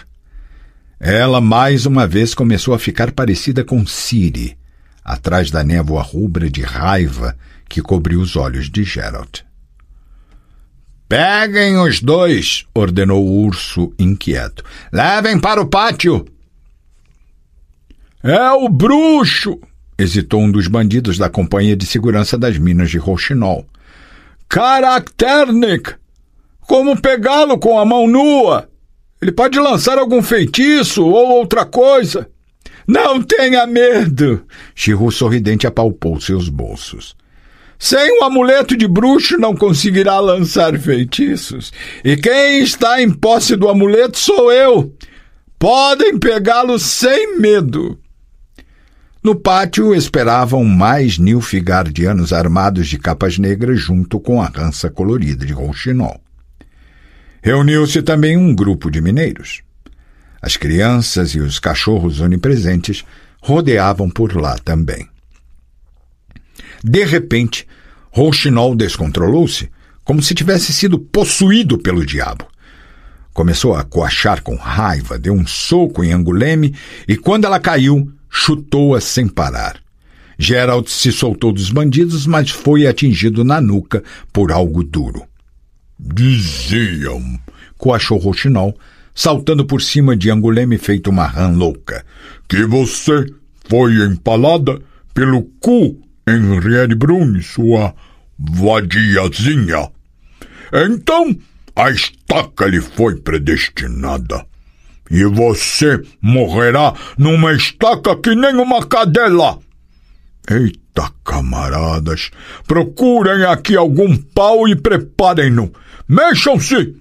Ela mais uma vez começou a ficar parecida com Ciri, atrás da névoa rubra de raiva que cobriu os olhos de Geralt. Peguem os 2, ordenou o urso inquieto. Levem para o pátio. É o bruxo, hesitou um dos bandidos da Companhia de Segurança das Minas de Rouxinol. Karakternik! Como pegá-lo com a mão nua? Ele pode lançar algum feitiço ou outra coisa. Não tenha medo! Shirru sorridente apalpou seus bolsos. Sem um amuleto de bruxo não conseguirá lançar feitiços. E quem está em posse do amuleto sou eu. Podem pegá-lo sem medo. No pátio esperavam mais Nilfgaardianos armados de capas negras junto com a rança colorida de Rouxinol. Reuniu-se também um grupo de mineiros. As crianças e os cachorros onipresentes rodeavam por lá também. De repente, Rouxinol descontrolou-se, como se tivesse sido possuído pelo diabo. Começou a coachar com raiva, deu um soco em Anguleme e, quando ela caiu, chutou-a sem parar. Geralt se soltou dos bandidos, mas foi atingido na nuca por algo duro.
Diziam,
coachou Rouxinol, saltando por cima de Angoulême feito uma rã louca,
que você foi empalada pelo cu em Riedbrunn, sua vadiazinha. Então, a estaca lhe foi predestinada. E você morrerá numa estaca que nem uma cadela. Eita, camaradas, procurem aqui algum pau e preparem-no. Mexam-se!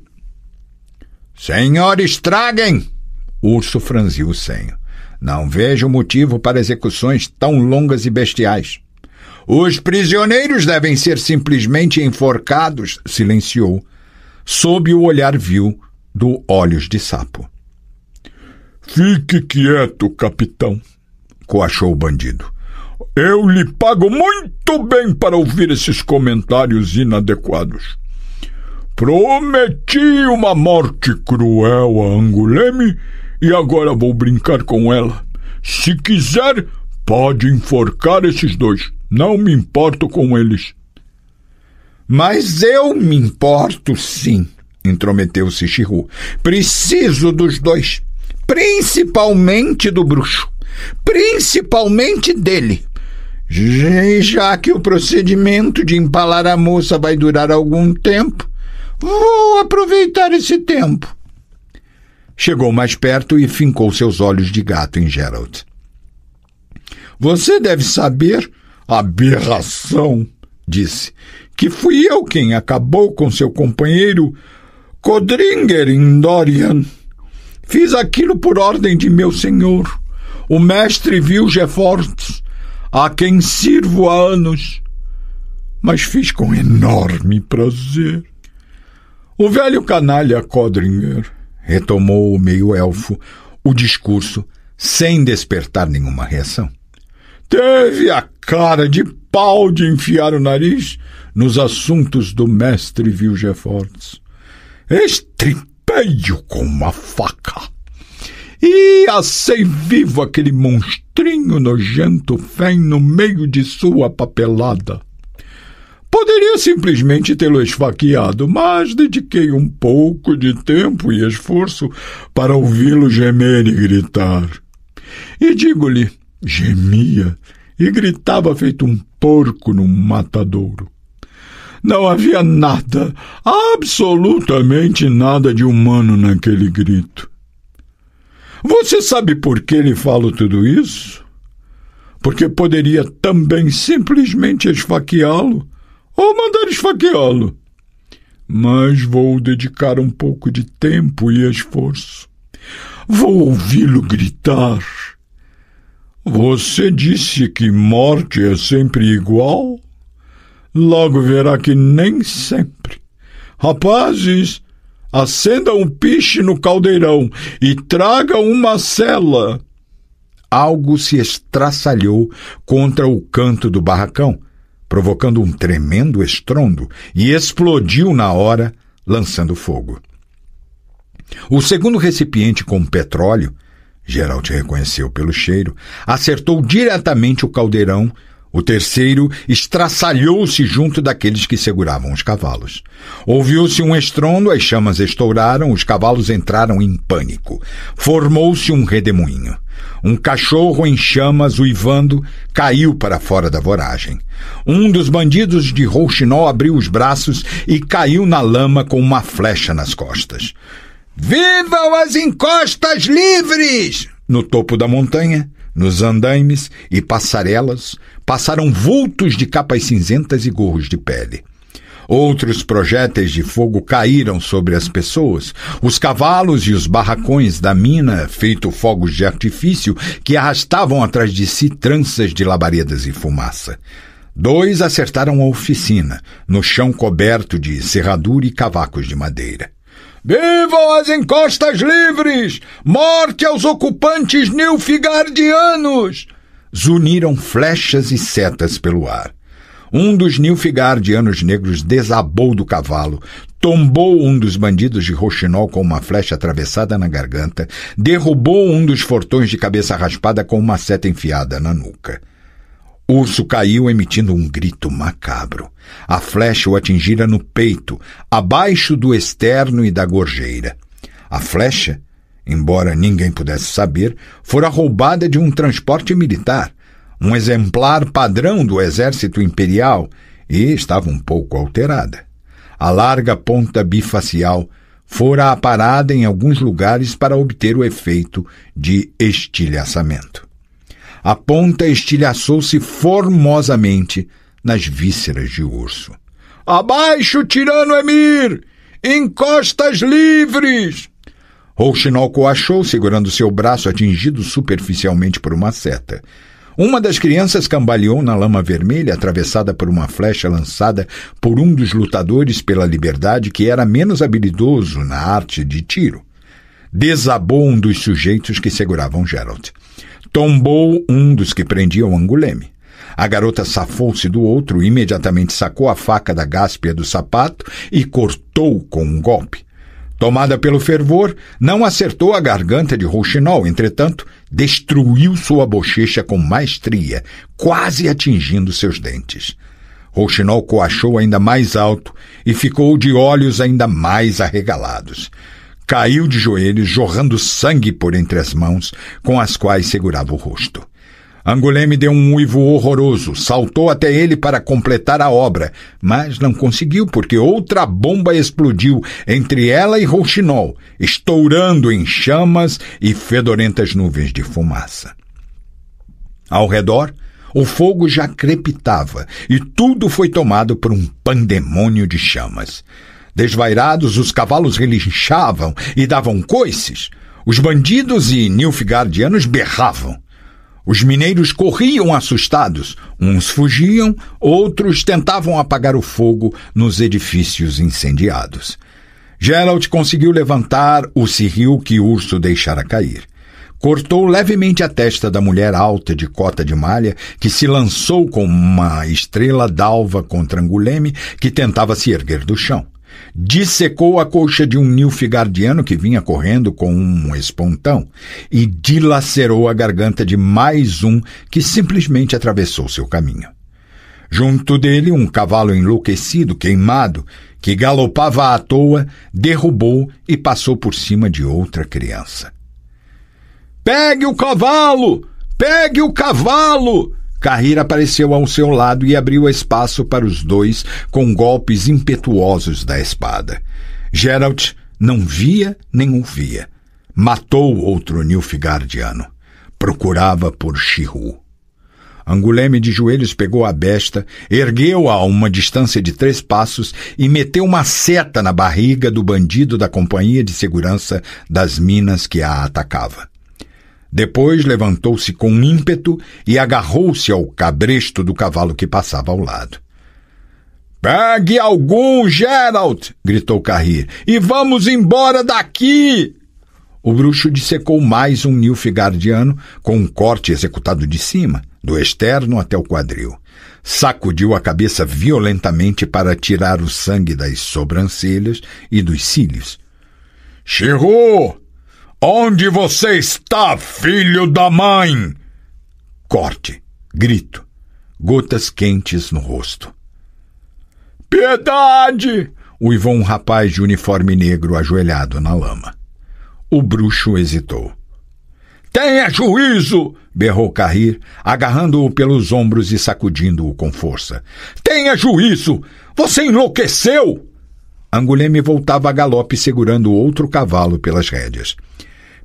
Senhores, traguem! Urso franziu o senho. Não vejo motivo para execuções tão longas e bestiais. Os prisioneiros devem ser simplesmente enforcados, silenciou, sob o olhar vil do Olhos de Sapo.
Fique quieto, capitão, coachou o bandido. Eu lhe pago muito bem para ouvir esses comentários inadequados. Prometi uma morte cruel a Angoulême e agora vou brincar com ela. Se quiser, pode enforcar esses dois. Não me importo com eles.
Mas eu me importo, sim, intrometeu-se Chiru. Preciso dos dois. Principalmente do bruxo. Principalmente dele. Já que o procedimento de empalar a moça vai durar algum tempo, vou aproveitar esse tempo. Chegou mais perto e fincou seus olhos de gato em Geralt. Você deve saber, aberração, disse, que fui eu quem acabou com seu companheiro Codringer em Dorian. Fiz aquilo por ordem de meu senhor, o mestre Vilgefortz, a quem sirvo há anos, mas fiz com enorme prazer. O velho canalha Codringer, retomou o meio-elfo o discurso sem despertar nenhuma reação. Teve a cara de pau de enfiar o nariz nos assuntos do mestre Vilgefortz. Estripei-o com uma faca e assei vivo aquele monstrinho nojento fém no meio de sua papelada. Poderia simplesmente tê-lo esfaqueado, mas dediquei um pouco de tempo e esforço para ouvi-lo gemer e gritar. E digo-lhe, gemia e gritava feito um porco num matadouro. Não havia nada, absolutamente nada de humano naquele grito. Você sabe por que lhe falo tudo isso? Porque poderia também simplesmente esfaqueá-lo ou mandar esfaqueá-lo. Mas vou dedicar um pouco de tempo e esforço. Vou ouvi-lo gritar. Você disse que morte é sempre igual? Logo verá que nem sempre. Rapazes, acenda um piche no caldeirão e traga uma sela. Algo se estraçalhou contra o canto do barracão, provocando um tremendo estrondo, e explodiu na hora, lançando fogo. O segundo recipiente com petróleo, Geralt reconheceu pelo cheiro, acertou diretamente o caldeirão. O terceiro estraçalhou-se junto daqueles que seguravam os cavalos. Ouviu-se um estrondo, as chamas estouraram, os cavalos entraram em pânico. Formou-se um redemoinho. Um cachorro em chamas, uivando, caiu para fora da voragem. Um dos bandidos de Rouxinol abriu os braços e caiu na lama com uma flecha nas costas. Vivam as encostas livres! No topo da montanha, nos andaimes e passarelas, passaram vultos de capas cinzentas e gorros de pele. Outros projéteis de fogo caíram sobre as pessoas, os cavalos e os barracões da mina, feito fogos de artifício, que arrastavam atrás de si tranças de labaredas e fumaça. 2 acertaram a oficina, no chão coberto de serradura e cavacos de madeira. Vivam as encostas livres! Morte aos ocupantes nilfgaardianos! Zuniram flechas e setas pelo ar. Um dos nilfgaardianos negros desabou do cavalo, tombou um dos bandidos de Rouxinol com uma flecha atravessada na garganta, derrubou um dos fortões de cabeça raspada com uma seta enfiada na nuca. O urso caiu emitindo um grito macabro. A flecha o atingira no peito, abaixo do externo e da gorjeira. A flecha, embora ninguém pudesse saber, fora roubada de um transporte militar, um exemplar padrão do exército imperial, e estava um pouco alterada. A larga ponta bifacial fora aparada em alguns lugares para obter o efeito de estilhaçamento. A ponta estilhaçou-se formosamente nas vísceras de urso. "Abaixo, tirano Emir! Encostas livres!" Rouxinol coachou, segurando seu braço atingido superficialmente por uma seta. Uma das crianças cambaleou na lama vermelha, atravessada por uma flecha lançada por um dos lutadores pela liberdade que era menos habilidoso na arte de tiro. Desabou um dos sujeitos que seguravam Geralt. Tombou um dos que prendiam Anguleme. A garota safou-se do outro, imediatamente sacou a faca da gáspia do sapato e cortou com um golpe. Tomada pelo fervor, não acertou a garganta de Rouxinol, entretanto, destruiu sua bochecha com maestria, quase atingindo seus dentes. Rouxinol coachou ainda mais alto e ficou de olhos ainda mais arregalados. Caiu de joelhos, jorrando sangue por entre as mãos com as quais segurava o rosto. Anguleme deu um uivo horroroso, saltou até ele para completar a obra, mas não conseguiu porque outra bomba explodiu entre ela e Rouxinol, estourando em chamas e fedorentas nuvens de fumaça. Ao redor, o fogo já crepitava e tudo foi tomado por um pandemônio de chamas. Desvairados, os cavalos relinchavam e davam coices. Os bandidos e nilfgaardianos berravam. Os mineiros corriam assustados. Uns fugiam, outros tentavam apagar o fogo nos edifícios incendiados. Geralt conseguiu levantar o cirril que Urso deixara cair. Cortou levemente a testa da mulher alta de cota de malha que se lançou como uma estrela d'alva contra Anguleme que tentava se erguer do chão. Dissecou a coxa de um nilfgaardiano que vinha correndo com um espontão e dilacerou a garganta de mais um que simplesmente atravessou seu caminho. Junto dele, um cavalo enlouquecido, queimado, que galopava à toa, derrubou e passou por cima de outra criança. "Pegue o cavalo! Pegue o cavalo!" Cahir apareceu ao seu lado e abriu espaço para os dois com golpes impetuosos da espada. Geralt não via nem ouvia. Matou outro nilfgaardiano. Procurava por Shirrú. Anguleme de joelhos pegou a besta, ergueu-a a uma distância de 3 passos e meteu uma seta na barriga do bandido da companhia de segurança das minas que a atacava. Depois levantou-se com ímpeto e agarrou-se ao cabresto do cavalo que passava ao lado. "Pegue algum, Geralt!" gritou Cahir, "e vamos embora daqui!" O bruxo dissecou mais um nilfgaardiano com um corte executado de cima, do externo até o quadril. Sacudiu a cabeça violentamente para tirar o sangue das sobrancelhas e dos cílios. "Shirrú! Onde você está, filho da mãe?" Corte, grito, gotas quentes no rosto. "Piedade!" uivou um rapaz de uniforme negro ajoelhado na lama. O bruxo hesitou. "Tenha juízo!" berrou Cahir, agarrando-o pelos ombros e sacudindo-o com força. "Tenha juízo! Você enlouqueceu!" Anguleme voltava a galope segurando outro cavalo pelas rédeas.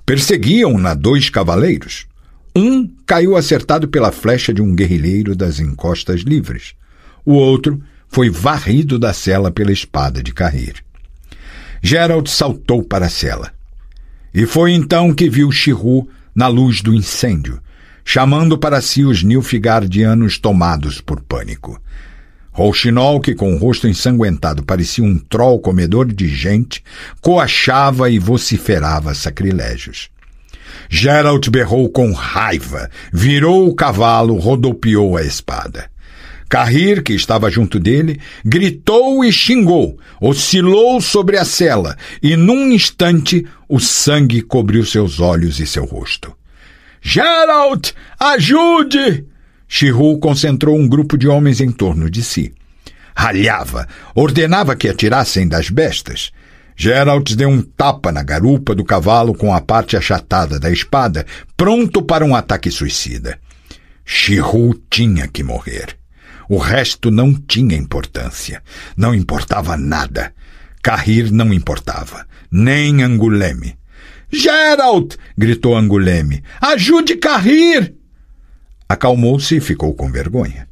Perseguiam-na 2 cavaleiros. Um caiu acertado pela flecha de um guerrilheiro das encostas livres. O outro foi varrido da sela pela espada de Cahir. Geralt saltou para a cela. E foi então que viu Shirrú na luz do incêndio, chamando para si os nilfgaardianos tomados por pânico. Rouxinol, que com o rosto ensanguentado parecia um troll comedor de gente, coachava e vociferava sacrilégios. Geralt berrou com raiva, virou o cavalo, rodopiou a espada. Cahir, que estava junto dele, gritou e xingou, oscilou sobre a sela e, num instante, o sangue cobriu seus olhos e seu rosto. "Geralt, ajude!" Shihu concentrou um grupo de homens em torno de si. Ralhava, ordenava que atirassem das bestas. Geralt deu um tapa na garupa do cavalo com a parte achatada da espada, pronto para um ataque suicida. Shihu tinha que morrer. O resto não tinha importância. Não importava nada. Cahir não importava. Nem Angoulême. «Geralt!» gritou Angoulême. «Ajude Cahir!» Acalmou-se e ficou com vergonha.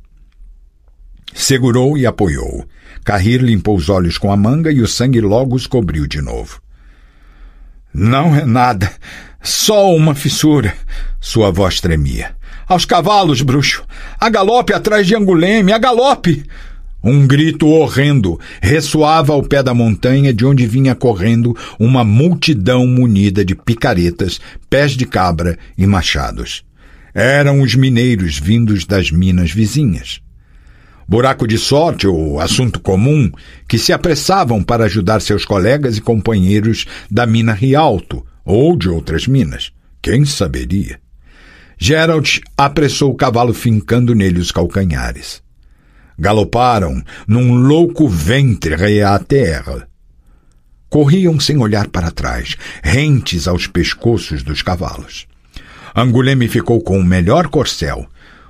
Segurou e apoiou. Cahir limpou os olhos com a manga e o sangue logo os cobriu de novo. «Não é nada. Só uma fissura». Sua voz tremia. «Aos cavalos, bruxo! A galope atrás de Angoulême! A galope!» Um grito horrendo ressoava ao pé da montanha de onde vinha correndo uma multidão munida de picaretas, pés de cabra e machados. Eram os mineiros vindos das minas vizinhas. Buraco de sorte ou assunto comum que se apressavam para ajudar seus colegas e companheiros da mina Rialto ou de outras minas. Quem saberia? Geralt apressou o cavalo fincando nele os calcanhares. Galoparam num louco ventre à terra. Corriam sem olhar para trás, rentes aos pescoços dos cavalos. Angoulême ficou com o melhor corcel,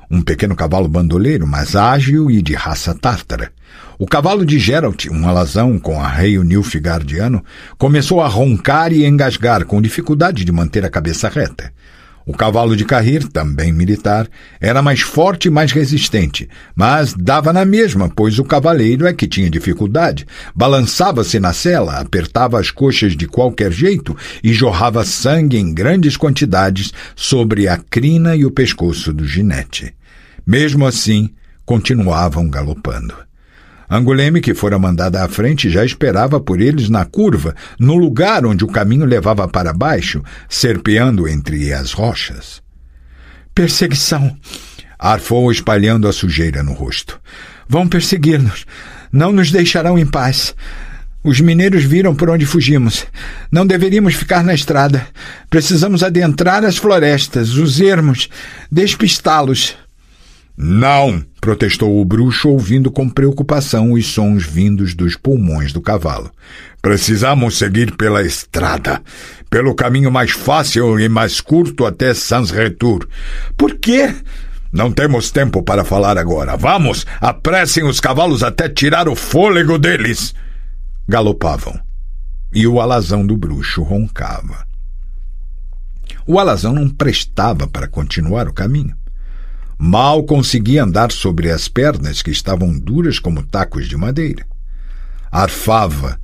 um pequeno cavalo bandoleiro, mas ágil e de raça tártara. O cavalo de Geralt, um alazão com arreio nilfgaardiano, começou a roncar e engasgar com dificuldade de manter a cabeça reta. O cavalo de Cahir, também militar, era mais forte e mais resistente, mas dava na mesma, pois o cavaleiro é que tinha dificuldade. Balançava-se na sela, apertava as coxas de qualquer jeito e jorrava sangue em grandes quantidades sobre a crina e o pescoço do ginete. Mesmo assim, continuavam galopando. Angoulême, que fora mandada à frente, já esperava por eles na curva, no lugar onde o caminho levava para baixo, serpeando entre as rochas. «Perseguição!» arfou, espalhando a sujeira no rosto. «Vão perseguir-nos. Não nos deixarão em paz. Os mineiros viram por onde fugimos. Não deveríamos ficar na estrada. Precisamos adentrar as florestas, os ermos, despistá-los.» «Não!» protestou o bruxo, ouvindo com preocupação os sons vindos dos pulmões do cavalo. «Precisamos seguir pela estrada, pelo caminho mais fácil e mais curto até Sans-Retour.» «Por quê?» «Não temos tempo para falar agora. Vamos, apressem os cavalos até tirar o fôlego deles!» Galopavam, e o alazão do bruxo roncava. O alazão não prestava para continuar o caminho. Mal conseguia andar sobre as pernas que estavam duras como tacos de madeira. Arfava,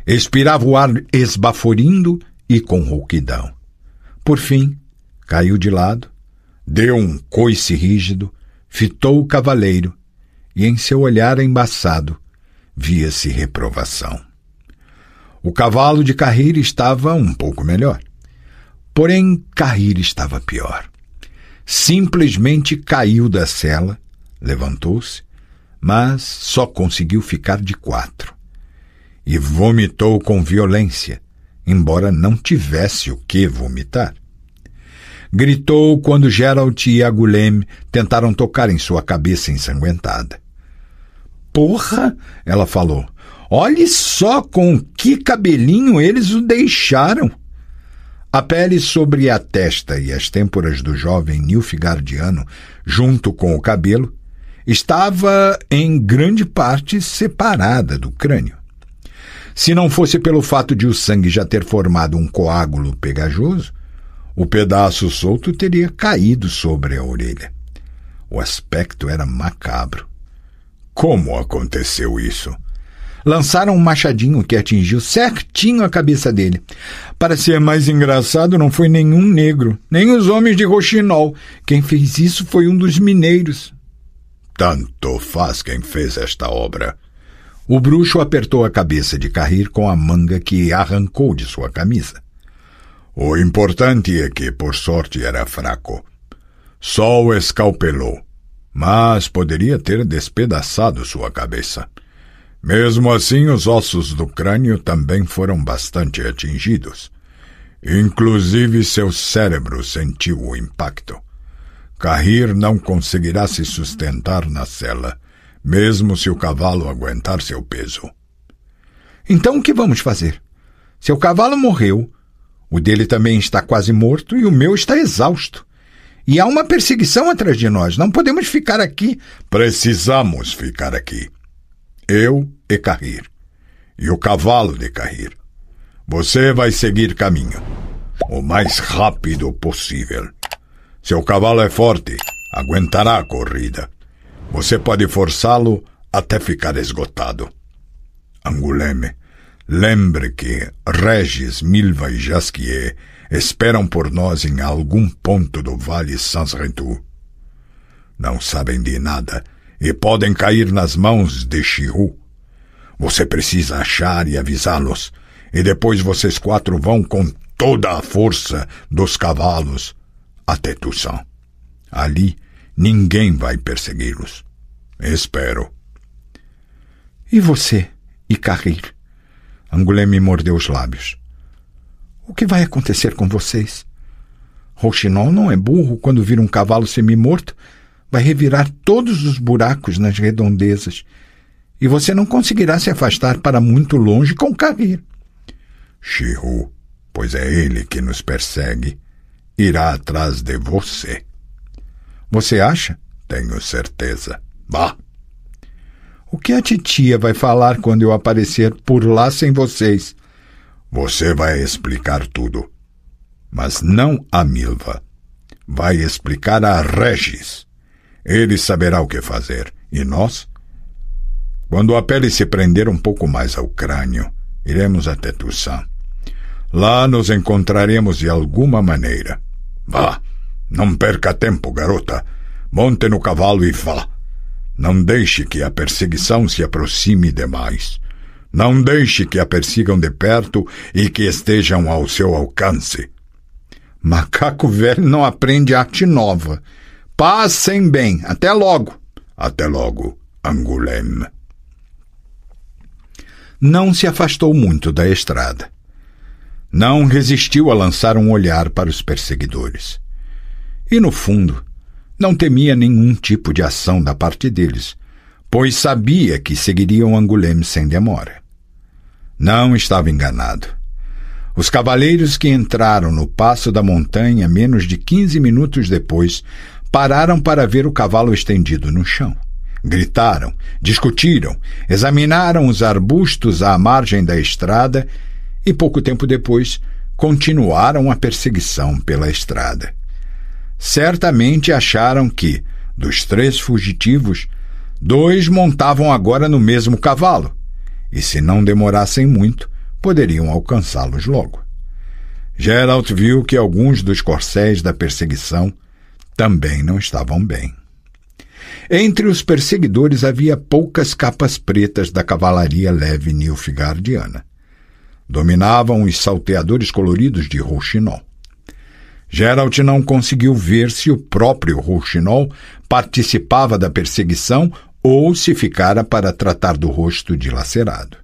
expirava o ar esbaforindo e com rouquidão. Por fim, caiu de lado, deu um coice rígido, fitou o cavaleiro e em seu olhar embaçado via-se reprovação. O cavalo de Cahir estava um pouco melhor. Porém, Cahir estava pior. Simplesmente caiu da sela, levantou-se, mas só conseguiu ficar de quatro. E vomitou com violência, embora não tivesse o que vomitar. Gritou quando Geralt e Angoulême tentaram tocar em sua cabeça ensanguentada. «Porra!» ela falou. «Olhe só com que cabelinho eles o deixaram!» A pele sobre a testa e as têmporas do jovem nilfgaardiano, junto com o cabelo, estava em grande parte separada do crânio. Se não fosse pelo fato de o sangue já ter formado um coágulo pegajoso, o pedaço solto teria caído sobre a orelha. O aspecto era macabro. Como aconteceu isso? Lançaram um machadinho que atingiu certinho a cabeça dele. Para ser mais engraçado, não foi nenhum negro, nem os homens de Rochinol. Quem fez isso foi um dos mineiros. Tanto faz quem fez esta obra. O bruxo apertou a cabeça de Cahir com a manga que arrancou de sua camisa. O importante é que, por sorte, era fraco. Só o escalpelou, mas poderia ter despedaçado sua cabeça. Mesmo assim, os ossos do crânio também foram bastante atingidos. Inclusive, seu cérebro sentiu o impacto.
Carrir não conseguirá se sustentar na sela, mesmo se o cavalo aguentar seu peso.
Então o que vamos fazer? Seu cavalo morreu, o dele também está quase morto e o meu está exausto. E há uma perseguição atrás de nós, não podemos ficar aqui.
Precisamos ficar aqui. Eu e Carrir. E o cavalo de Carrir. Você vai seguir caminho, o mais rápido possível. Seu cavalo é forte, aguentará a corrida. Você pode forçá-lo até ficar esgotado. Angoulême, lembre que Regis, Milva e Jasquier esperam por nós em algum ponto do Vale Sans-Rentou. Não sabem de nada e podem cair nas mãos de Chirrut. Você precisa achar e avisá-los, e depois vocês 4 vão com toda a força dos cavalos até Toussaint. Ali ninguém vai persegui-los. Espero.
E você, e Carrir? Angoulême mordeu os lábios. O que vai acontecer com vocês? Rouxinol não é burro. Quando vir um cavalo semi-morto, vai revirar todos os buracos nas redondezas. E você não conseguirá se afastar para muito longe com Carrir.
Chirrut, pois é ele que nos persegue, irá atrás de você.
Você acha?
Tenho certeza. Vá.
O que a titia vai falar quando eu aparecer por lá sem vocês?
Você vai explicar tudo. Mas não a Milva. Vai explicar a Regis. Ele saberá o que fazer. E nós? Quando a pele se prender um pouco mais ao crânio, iremos até Toussaint. Lá nos encontraremos de alguma maneira. Vá. Não perca tempo, garota. Monte no cavalo e vá. Não deixe que a perseguição se aproxime demais. Não deixe que a persigam de perto e que estejam ao seu alcance.
Macaco velho não aprende arte nova. Passem bem. Até logo.
Até logo, Angoulême.
Não se afastou muito da estrada. Não resistiu a lançar um olhar para os perseguidores. E, no fundo, não temia nenhum tipo de ação da parte deles, pois sabia que seguiriam Angoulême sem demora. Não estava enganado. Os cavaleiros que entraram no passo da montanha menos de 15 minutos depois pararam para ver o cavalo estendido no chão. Gritaram, discutiram, examinaram os arbustos à margem da estrada e, pouco tempo depois, continuaram a perseguição pela estrada. Certamente acharam que, dos 3 fugitivos, 2 montavam agora no mesmo cavalo, e se não demorassem muito, poderiam alcançá-los logo. Geralt viu que alguns dos corcéis da perseguição também não estavam bem. Entre os perseguidores havia poucas capas pretas da cavalaria leve nilfgaardiana. Dominavam os salteadores coloridos de Rouxinol. Geralt não conseguiu ver se o próprio Rouxinol participava da perseguição ou se ficara para tratar do rosto dilacerado.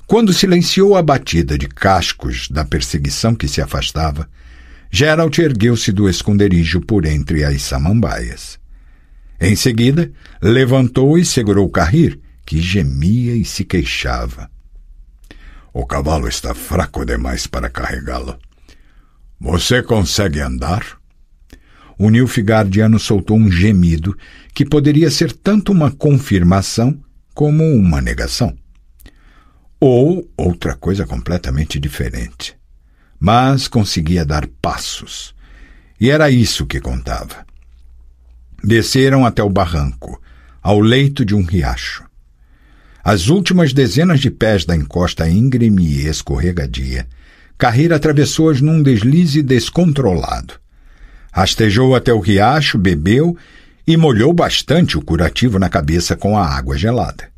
Quando silenciou a batida de cascos da perseguição que se afastava, Geralt ergueu-se do esconderijo por entre as samambaias. Em seguida, levantou e segurou Carrir, que gemia e se queixava.
O cavalo está fraco demais para carregá-lo. Você consegue andar?
O nilfgaardiano soltou um gemido que poderia ser tanto uma confirmação como uma negação. Ou outra coisa completamente diferente. Mas conseguia dar passos. E era isso que contava. Desceram até o barranco, ao leito de um riacho. As últimas dezenas de pés da encosta íngreme e escorregadia, Carrir atravessou-as num deslize descontrolado. Rastejou até o riacho, bebeu e molhou bastante o curativo na cabeça com a água gelada.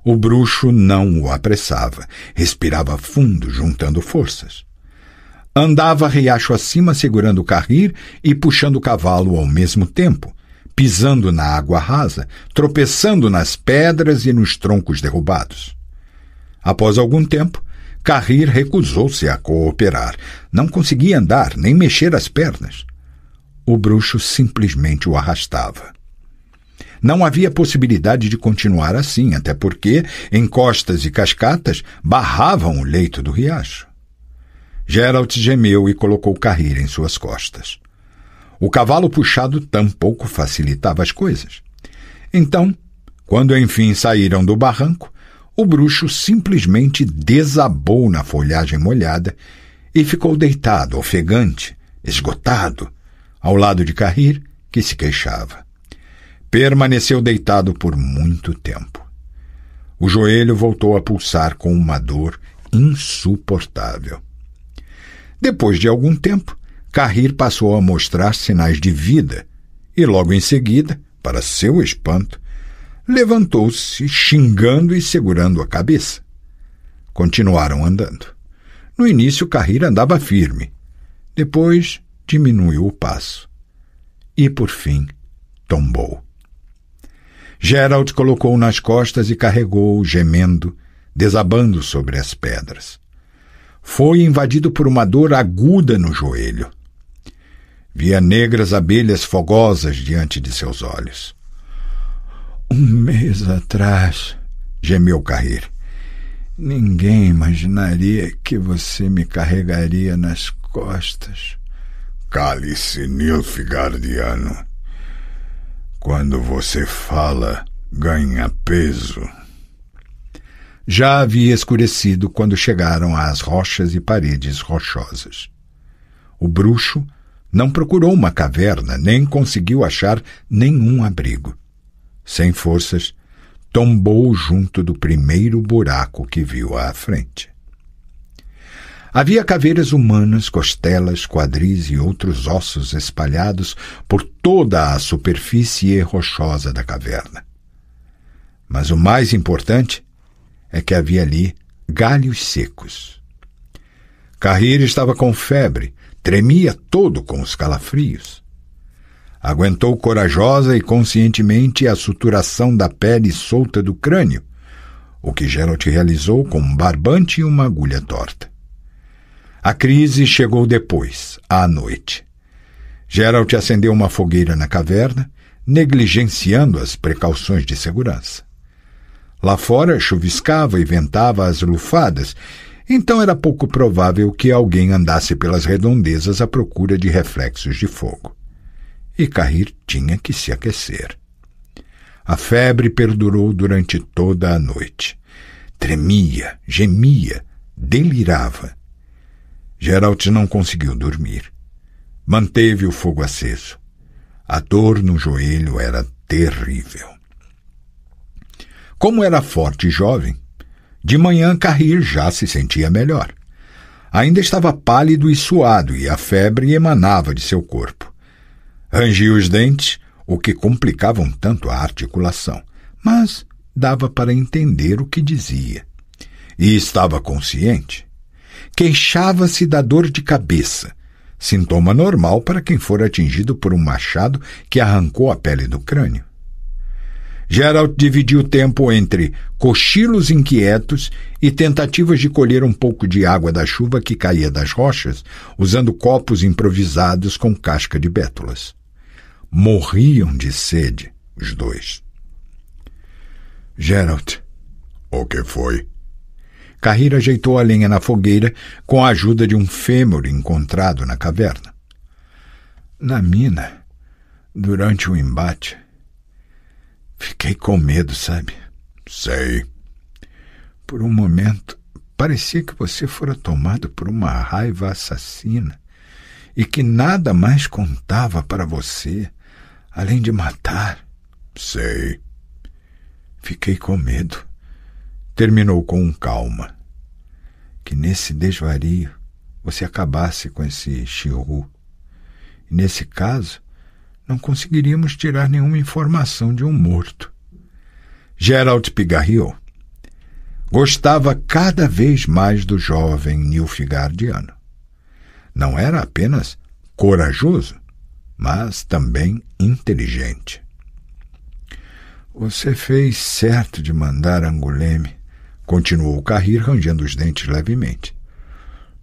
O bruxo não o apressava, respirava fundo, juntando forças. Andava riacho acima segurando Carrir e puxando o cavalo ao mesmo tempo, pisando na água rasa, tropeçando nas pedras e nos troncos derrubados. Após algum tempo, Carrir recusou-se a cooperar. Não conseguia andar, nem mexer as pernas. o bruxo simplesmente o arrastava. Não havia possibilidade de continuar assim, até porque encostas e cascatas barravam o leito do riacho. Geralt gemeu e colocou Cahir em suas costas. O cavalo puxado tampouco facilitava as coisas. Então, quando enfim saíram do barranco, o bruxo simplesmente desabou na folhagem molhada e ficou deitado, ofegante, esgotado, ao lado de Cahir, que se queixava. Permaneceu deitado por muito tempo. O joelho voltou a pulsar com uma dor insuportável. Depois de algum tempo, Cahir passou a mostrar sinais de vida e logo em seguida, para seu espanto, levantou-se xingando e segurando a cabeça. Continuaram andando. No início, Cahir andava firme. Depois, diminuiu o passo. E, por fim, tombou. Geralt colocou-o nas costas e carregou-o, gemendo, desabando sobre as pedras. Foi invadido por uma dor aguda no joelho. Via negras abelhas fogosas diante de seus olhos. 1 mês atrás, gemeu Cahir, ninguém imaginaria que você me carregaria nas costas. Cale-se, Nilfgaardiano. Quando você fala, ganha peso. Já havia escurecido quando chegaram às rochas e paredes rochosas. O bruxo não procurou uma caverna, nem conseguiu achar nenhum abrigo. Sem forças, tombou junto do primeiro buraco que viu à frente. Havia caveiras humanas, costelas, quadris e outros ossos espalhados por toda a superfície rochosa da caverna. Mas o mais importante é que havia ali galhos secos. Cahir estava com febre, tremia todo com os calafrios. Aguentou corajosa e conscientemente a suturação da pele solta do crânio, o que Geralt realizou com um barbante e uma agulha torta. A crise chegou depois, à noite. Geralt acendeu uma fogueira na caverna, negligenciando as precauções de segurança. Lá fora chuviscava e ventava as lufadas, então era pouco provável que alguém andasse pelas redondezas à procura de reflexos de fogo. E Cahir tinha que se aquecer. A febre perdurou durante toda a noite. Tremia, gemia, delirava. Geralt não conseguiu dormir. Manteve o fogo aceso. A dor no joelho era terrível. Como era forte e jovem, de manhã Cahir já se sentia melhor. Ainda estava pálido e suado e a febre emanava de seu corpo. Rangia os dentes, o que complicava um tanto a articulação, mas dava para entender o que dizia. E estava consciente. Queixava-se da dor de cabeça, sintoma normal para quem for atingido por um machado que arrancou a pele do crânio. Geralt dividiu o tempo entre cochilos inquietos e tentativas de colher um pouco de água da chuva que caía das rochas, usando copos improvisados com casca de bétulas. Morriam de sede, os dois. Geralt, o que foi? Cahir ajeitou a lenha na fogueira com a ajuda de um fêmur encontrado na caverna. Na mina, durante o embate, fiquei com medo, sabe? Sei. Por um momento, parecia que você fora tomado por uma raiva assassina e que nada mais contava para você, além de matar. Sei. Fiquei com medo. Terminou com calma. Que nesse desvario você acabasse com esse Shiryu. E nesse caso, não conseguiríamos tirar nenhuma informação de um morto. Geralt pigarreou. Gostava cada vez mais do jovem Nilfgaardiano. Não era apenas corajoso, mas também inteligente. Você fez certo de mandar Anguleme, continuou Cahir, rangendo os dentes levemente.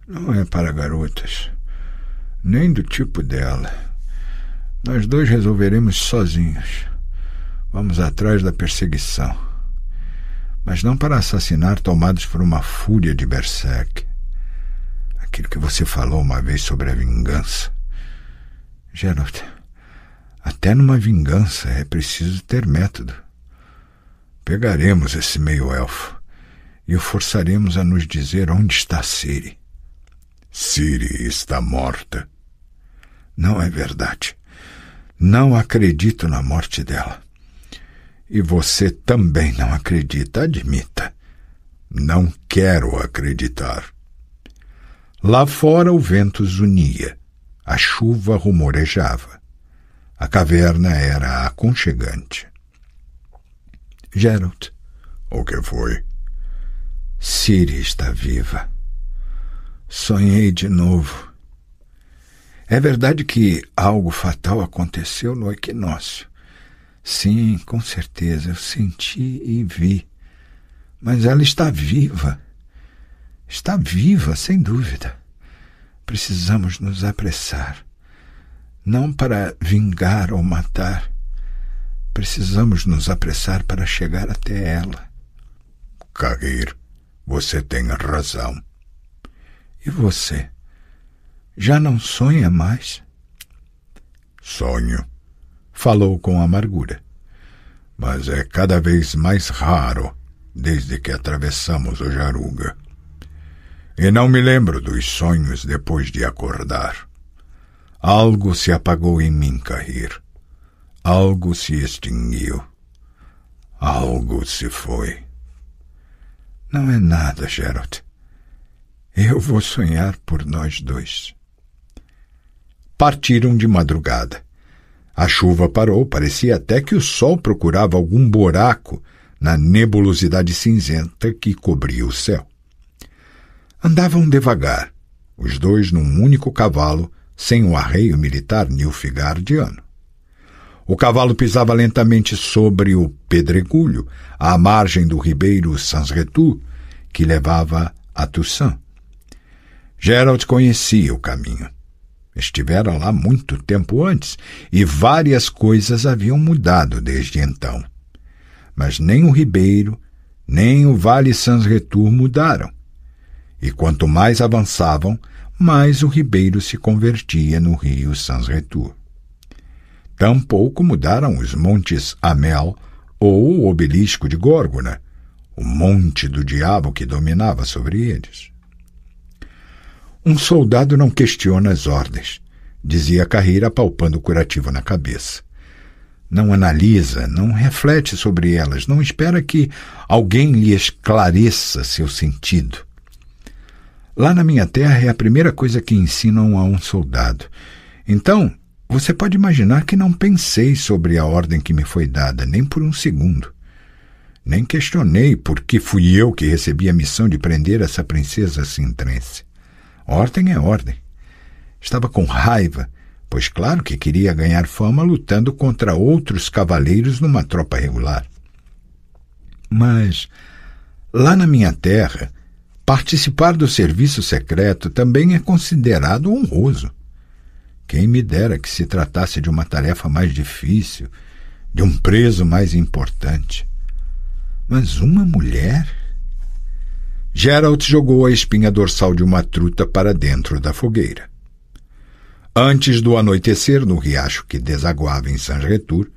Não é para garotas, nem do tipo dela.
Nós dois resolveremos sozinhos. Vamos atrás da perseguição. Mas não para assassinar tomados por uma fúria de berserk. Aquilo que você falou uma vez sobre a vingança. Geralt, até numa vingança é preciso ter método. Pegaremos esse meio-elfo e o forçaremos a nos dizer onde está Ciri. Ciri está morta. Não é verdade. Não acredito na morte dela. E você também não acredita, admita. Não quero acreditar. Lá fora o vento zunia. A chuva rumorejava. A caverna era aconchegante. Geralt. O que foi? Ciri está viva. Sonhei de novo. É verdade que algo fatal aconteceu no equinócio. Sim, com certeza, eu senti e vi. Mas ela está viva. Está viva, sem dúvida. Precisamos nos apressar. Não para vingar ou matar. Precisamos nos apressar para chegar até ela. Cahir, você tem razão. E você? Já não sonha mais? Sonho, falou com amargura. Mas é cada vez mais raro desde que atravessamos o Jaruga. E não me lembro dos sonhos depois de acordar. Algo se apagou em mim, Cahir. Algo se extinguiu. Algo se foi. Não é nada, Geralt. Eu vou sonhar por nós dois. Partiram de madrugada. A chuva parou, parecia até que o sol procurava algum buraco na nebulosidade cinzenta que cobria o céu. Andavam devagar, os dois num único cavalo, sem o arreio militar nilfgaardiano. O cavalo pisava lentamente sobre o pedregulho, à margem do ribeiro Sanzretu, que levava a Toussaint. Geralt conhecia o caminho. Estivera lá muito tempo antes, e várias coisas haviam mudado desde então. Mas nem o ribeiro, nem o Vale Sanzretu mudaram. E quanto mais avançavam, mais o ribeiro se convertia no rio Sanzretu. Tampouco mudaram os montes Amel ou o obelisco de Górgona, o monte do diabo que dominava sobre eles. Um soldado não questiona as ordens, dizia Cahir apalpando o curativo na cabeça. Não analisa, não reflete sobre elas, não espera que alguém lhe esclareça seu sentido. Lá na minha terra é a primeira coisa que ensinam a um soldado. Então, você pode imaginar que não pensei sobre a ordem que me foi dada, nem por um segundo. Nem questionei por que fui eu que recebi a missão de prender essa princesa sintrense. Ordem é ordem. Estava com raiva, pois claro que queria ganhar fama lutando contra outros cavaleiros numa tropa regular. Mas, lá na minha terra, participar do serviço secreto também é considerado honroso. Quem me dera que se tratasse de uma tarefa mais difícil, de um preso mais importante. Mas uma mulher? Geralt jogou a espinha dorsal de uma truta para dentro da fogueira. Antes do anoitecer, no riacho que desaguava em Sanzretur,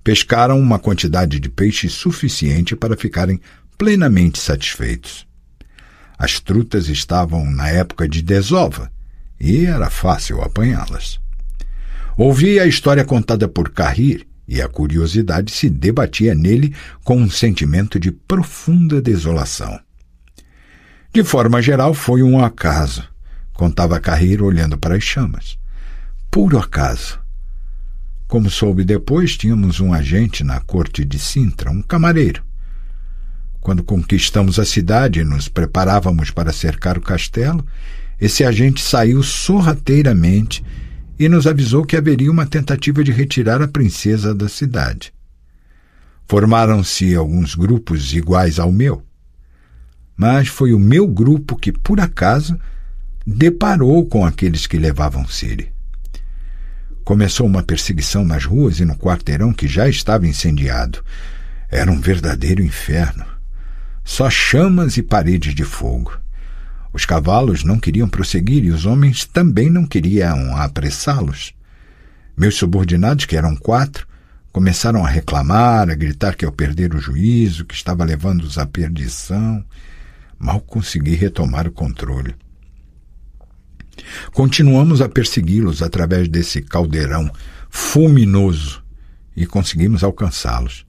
pescaram uma quantidade de peixe suficiente para ficarem plenamente satisfeitos. As trutas estavam na época de desova, e era fácil apanhá-las. Ouvi a história contada por Cahir, e a curiosidade se debatia nele com um sentimento de profunda desolação. De forma geral, foi um acaso, contava Cahir olhando para as chamas. Puro acaso. Como soube depois, tínhamos um agente na corte de Sintra, um camareiro. Quando conquistamos a cidade e nos preparávamos para cercar o castelo, esse agente saiu sorrateiramente e nos avisou que haveria uma tentativa de retirar a princesa da cidade. Formaram-se alguns grupos iguais ao meu, mas foi o meu grupo que, por acaso, deparou com aqueles que levavam Ciri.
Começou uma perseguição nas ruas e no quarteirão que já estava incendiado. Era um verdadeiro inferno. Só chamas e paredes de fogo. Os cavalos não queriam prosseguir e os homens também não queriam apressá-los. Meus subordinados, que eram 4, começaram a reclamar, a gritar que eu perdera o juízo, que estava levando-os à perdição. Mal consegui retomar o controle. Continuamos a persegui-los através desse caldeirão fulminoso e conseguimos alcançá-los.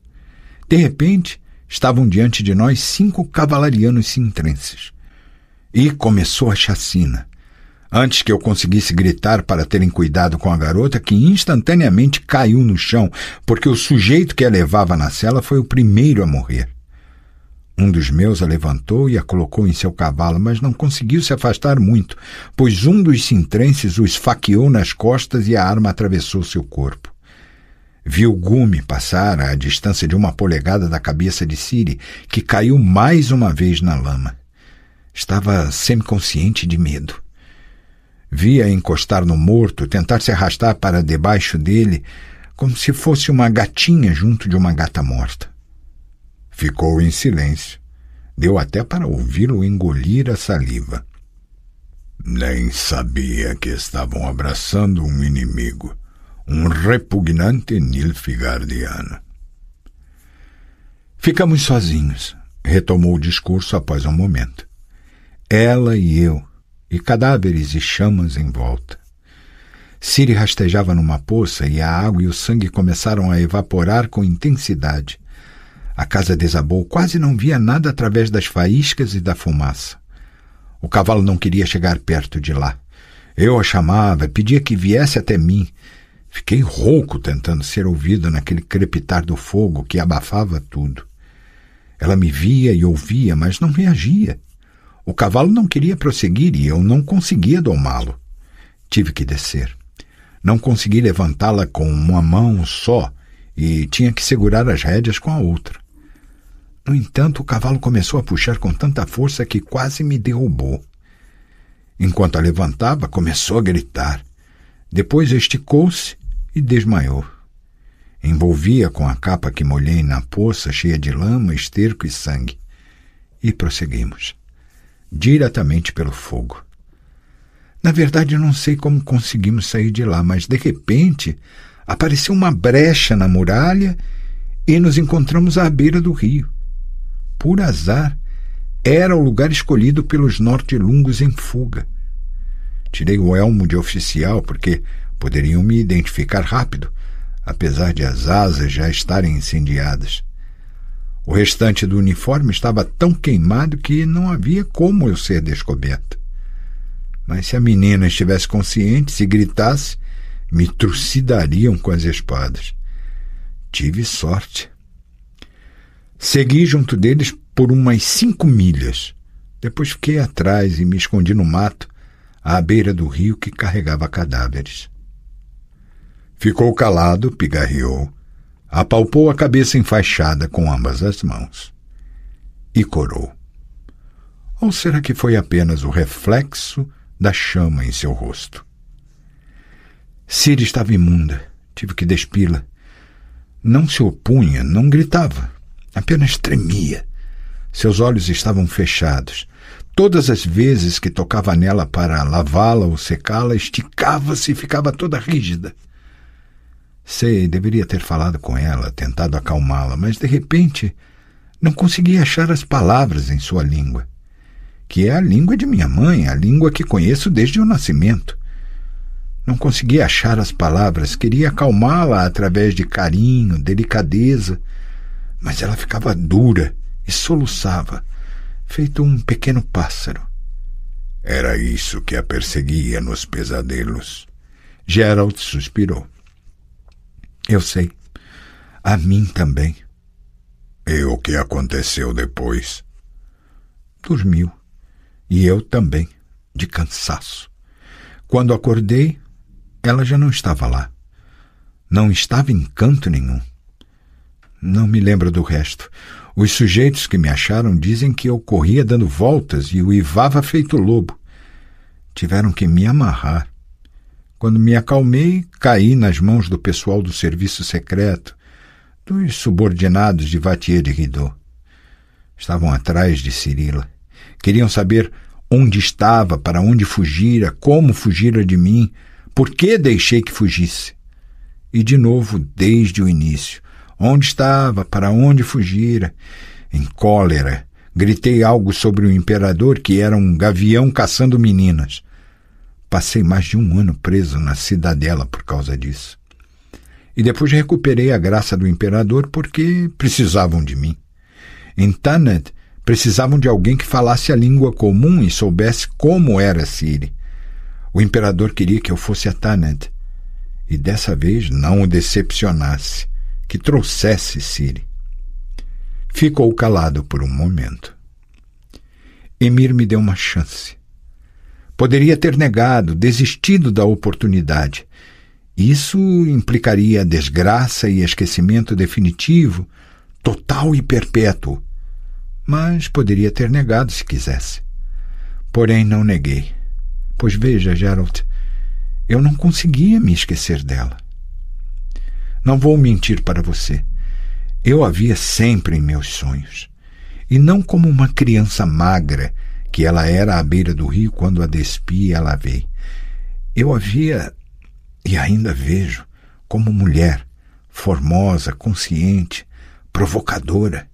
De repente, estavam diante de nós 5 cavalarianos sintrenses. E começou a chacina. Antes que eu conseguisse gritar para terem cuidado com a garota, que instantaneamente caiu no chão, porque o sujeito que a levava na cela foi o primeiro a morrer. Um dos meus a levantou e a colocou em seu cavalo, mas não conseguiu se afastar muito, pois um dos sintrenses o esfaqueou nas costas e a arma atravessou seu corpo. Vi o gume passar à distância de 1 polegada da cabeça de Siri, que caiu mais uma vez na lama. Estava semiconsciente de medo. Vi-a encostar no morto, tentar se arrastar para debaixo dele, como se fosse uma gatinha junto de uma gata morta. Ficou em silêncio. Deu até para ouvi-lo engolir a saliva. Nem sabia que estavam abraçando um inimigo, um repugnante nilfgaardiano. Ficamos sozinhos, retomou o discurso após um momento. Ela e eu, e cadáveres e chamas em volta. Siri rastejava numa poça e a água e o sangue começaram a evaporar com intensidade. A casa desabou, quase não via nada através das faíscas e da fumaça. O cavalo não queria chegar perto de lá. Eu a chamava, pedia que viesse até mim. Fiquei rouco tentando ser ouvido naquele crepitar do fogo que abafava tudo. Ela me via e ouvia, mas não reagia. O cavalo não queria prosseguir e eu não conseguia domá-lo. Tive que descer. Não consegui levantá-la com uma mão só e tinha que segurar as rédeas com a outra. No entanto, o cavalo começou a puxar com tanta força que quase me derrubou. Enquanto a levantava, começou a gritar. Depois esticou-se e desmaiou. Envolvi-a com a capa que molhei na poça, cheia de lama, esterco e sangue. E prosseguimos. Diretamente pelo fogo. Na verdade, não sei como conseguimos sair de lá, mas de repente apareceu uma brecha na muralha e nos encontramos à beira do rio. Por azar, era o lugar escolhido pelos nortilungos em fuga. Tirei o elmo de oficial porque poderiam me identificar rápido, apesar de as asas já estarem incendiadas. O restante do uniforme estava tão queimado que não havia como eu ser descoberto. Mas se a menina estivesse consciente, se gritasse, me trucidariam com as espadas. Tive sorte. Segui junto deles por umas 5 milhas. Depois fiquei atrás e me escondi no mato, à beira do rio que carregava cadáveres. Ficou calado, pigarreou, apalpou a cabeça enfaixada com ambas as mãos. E corou. Ou será que foi apenas o reflexo da chama em seu rosto? Siri estava imunda. Tive que despi-la. Não se opunha, não gritava. Apenas tremia. Seus olhos estavam fechados. Todas as vezes que tocava nela para lavá-la ou secá-la, esticava-se e ficava toda rígida. Sei, deveria ter falado com ela, tentado acalmá-la, mas de repente não conseguia achar as palavras em sua língua, que é a língua de minha mãe, a língua que conheço desde o nascimento. Não conseguia achar as palavras, queria acalmá-la através de carinho, delicadeza, mas ela ficava dura e soluçava, feito um pequeno pássaro.
Era isso que a perseguia nos pesadelos.
Gerald suspirou. Eu sei. A mim também.
E o que aconteceu depois?
Dormiu. E eu também, de cansaço. Quando acordei, ela já não estava lá. Não estava em canto nenhum. Não me lembro do resto. Os sujeitos que me acharam dizem que eu corria dando voltas e uivava feito lobo. Tiveram que me amarrar. Quando me acalmei, caí nas mãos do pessoal do serviço secreto, dos subordinados de Vathier de Rideau. Estavam atrás de Cirila. Queriam saber onde estava, para onde fugira, como fugira de mim, por que deixei que fugisse. E de novo, desde o início, onde estava, para onde fugira. Em cólera, gritei algo sobre o imperador, que era um gavião caçando meninas. Passei mais de 1 ano preso na cidadela por causa disso. E depois recuperei a graça do imperador porque precisavam de mim. Em Tanith, precisavam de alguém que falasse a língua comum e soubesse como era Ciri. O imperador queria que eu fosse a Tanith, e dessa vez não o decepcionasse, que trouxesse Ciri. Ficou calado por um momento. Emir me deu uma chance. Poderia ter negado, desistido da oportunidade. Isso implicaria desgraça e esquecimento definitivo, total e perpétuo. Mas poderia ter negado se quisesse. Porém, não neguei. Pois veja, Geralt, eu não conseguia me esquecer dela. Não vou mentir para você. Eu a via sempre em meus sonhos. E não como uma criança magra, que ela era à beira do rio quando a despi e ela veio. Eu a via, e ainda vejo, como mulher, formosa, consciente, provocadora,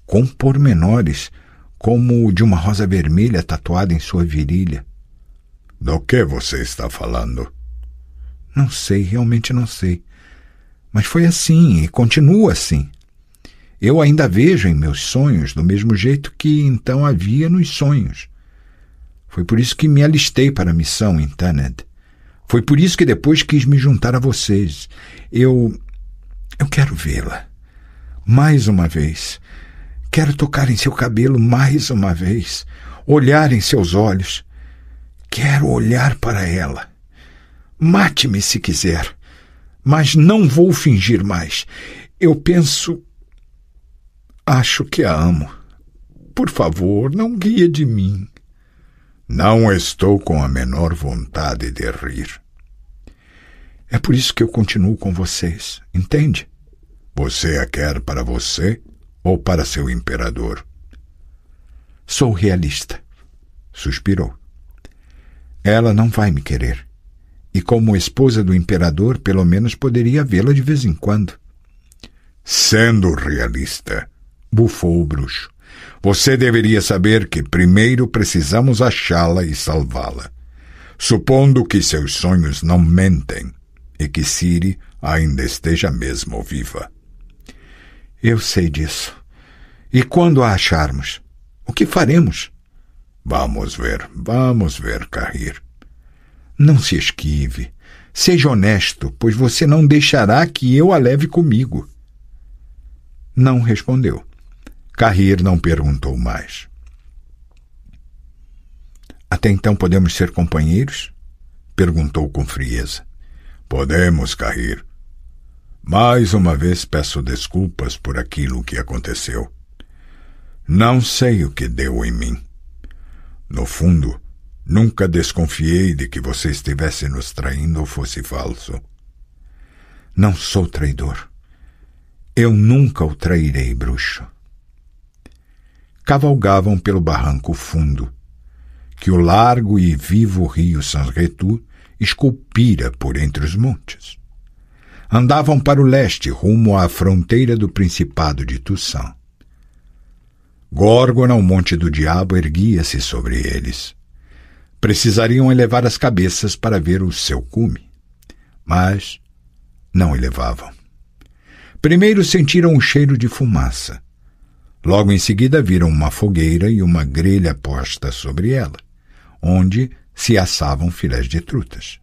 com pormenores, como o de uma rosa vermelha tatuada em sua virilha.
Do que você está falando?
Não sei, realmente não sei. Mas foi assim e continua assim. Eu ainda vejo em meus sonhos do mesmo jeito que então havia nos sonhos. Foi por isso que me alistei para a missão em Tanith. Foi por isso que depois quis me juntar a vocês. Eu quero vê-la. Mais uma vez. Quero tocar em seu cabelo mais uma vez. Olhar em seus olhos. Quero olhar para ela. Mate-me se quiser. Mas não vou fingir mais. Eu penso... Acho que a amo. Por favor, não guia de mim.
Não estou com a menor vontade de rir.
É por isso que eu continuo com vocês, entende?
Você a quer para você ou para seu imperador?
Sou realista. Suspirou. Ela não vai me querer. E como esposa do imperador, pelo menos poderia vê-la de vez em quando.
Sendo realista, bufou o bruxo, você deveria saber que primeiro precisamos achá-la e salvá-la. Supondo que seus sonhos não mentem e que Ciri ainda esteja mesmo viva.
Eu sei disso. E quando a acharmos, o que faremos?
Vamos ver, Cahir.
Não se esquive. Seja honesto, pois você não deixará que eu a leve comigo. Não respondeu. Cahir não perguntou mais. Até então podemos ser companheiros? Perguntou com frieza.
Podemos, Cahir. Mais uma vez peço desculpas por aquilo que aconteceu. Não sei o que deu em mim. No fundo, nunca desconfiei de que você estivesse nos traindo ou fosse falso.
Não sou traidor. Eu nunca o trairei, bruxo. Cavalgavam pelo barranco fundo, que o largo e vivo rio Sanretu esculpira por entre os montes. Andavam para o leste, rumo à fronteira do Principado de Toussaint. Górgona, o Monte do Diabo, erguia-se sobre eles. Precisariam elevar as cabeças para ver o seu cume, mas não elevavam. Primeiro sentiram o cheiro de fumaça. Logo em seguida viram uma fogueira e uma grelha posta sobre ela, onde se assavam filés de trutas.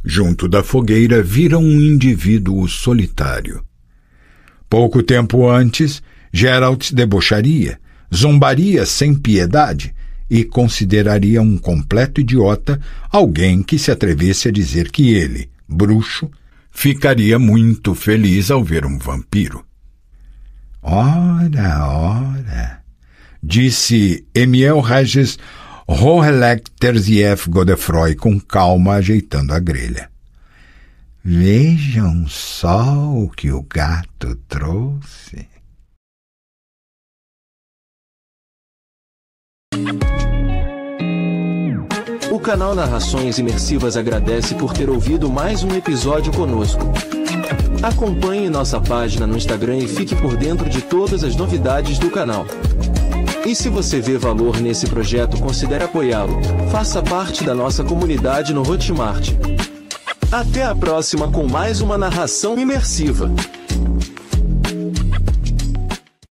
Junto da fogueira viram um indivíduo solitário. Pouco tempo antes, Geralt debocharia, zombaria sem piedade e consideraria um completo idiota alguém que se atrevesse a dizer que ele, bruxo, ficaria muito feliz ao ver um vampiro. Ora, disse Emiel Regis Rohelek Terzieff Godefroy com calma ajeitando a grelha. Vejam só o que o gato trouxe.
O canal Narrações Imersivas agradece por ter ouvido mais um episódio conosco. Acompanhe nossa página no Instagram e fique por dentro de todas as novidades do canal. E se você vê valor nesse projeto, considere apoiá-lo. Faça parte da nossa comunidade no Hotmart. Até a próxima com mais uma narração imersiva.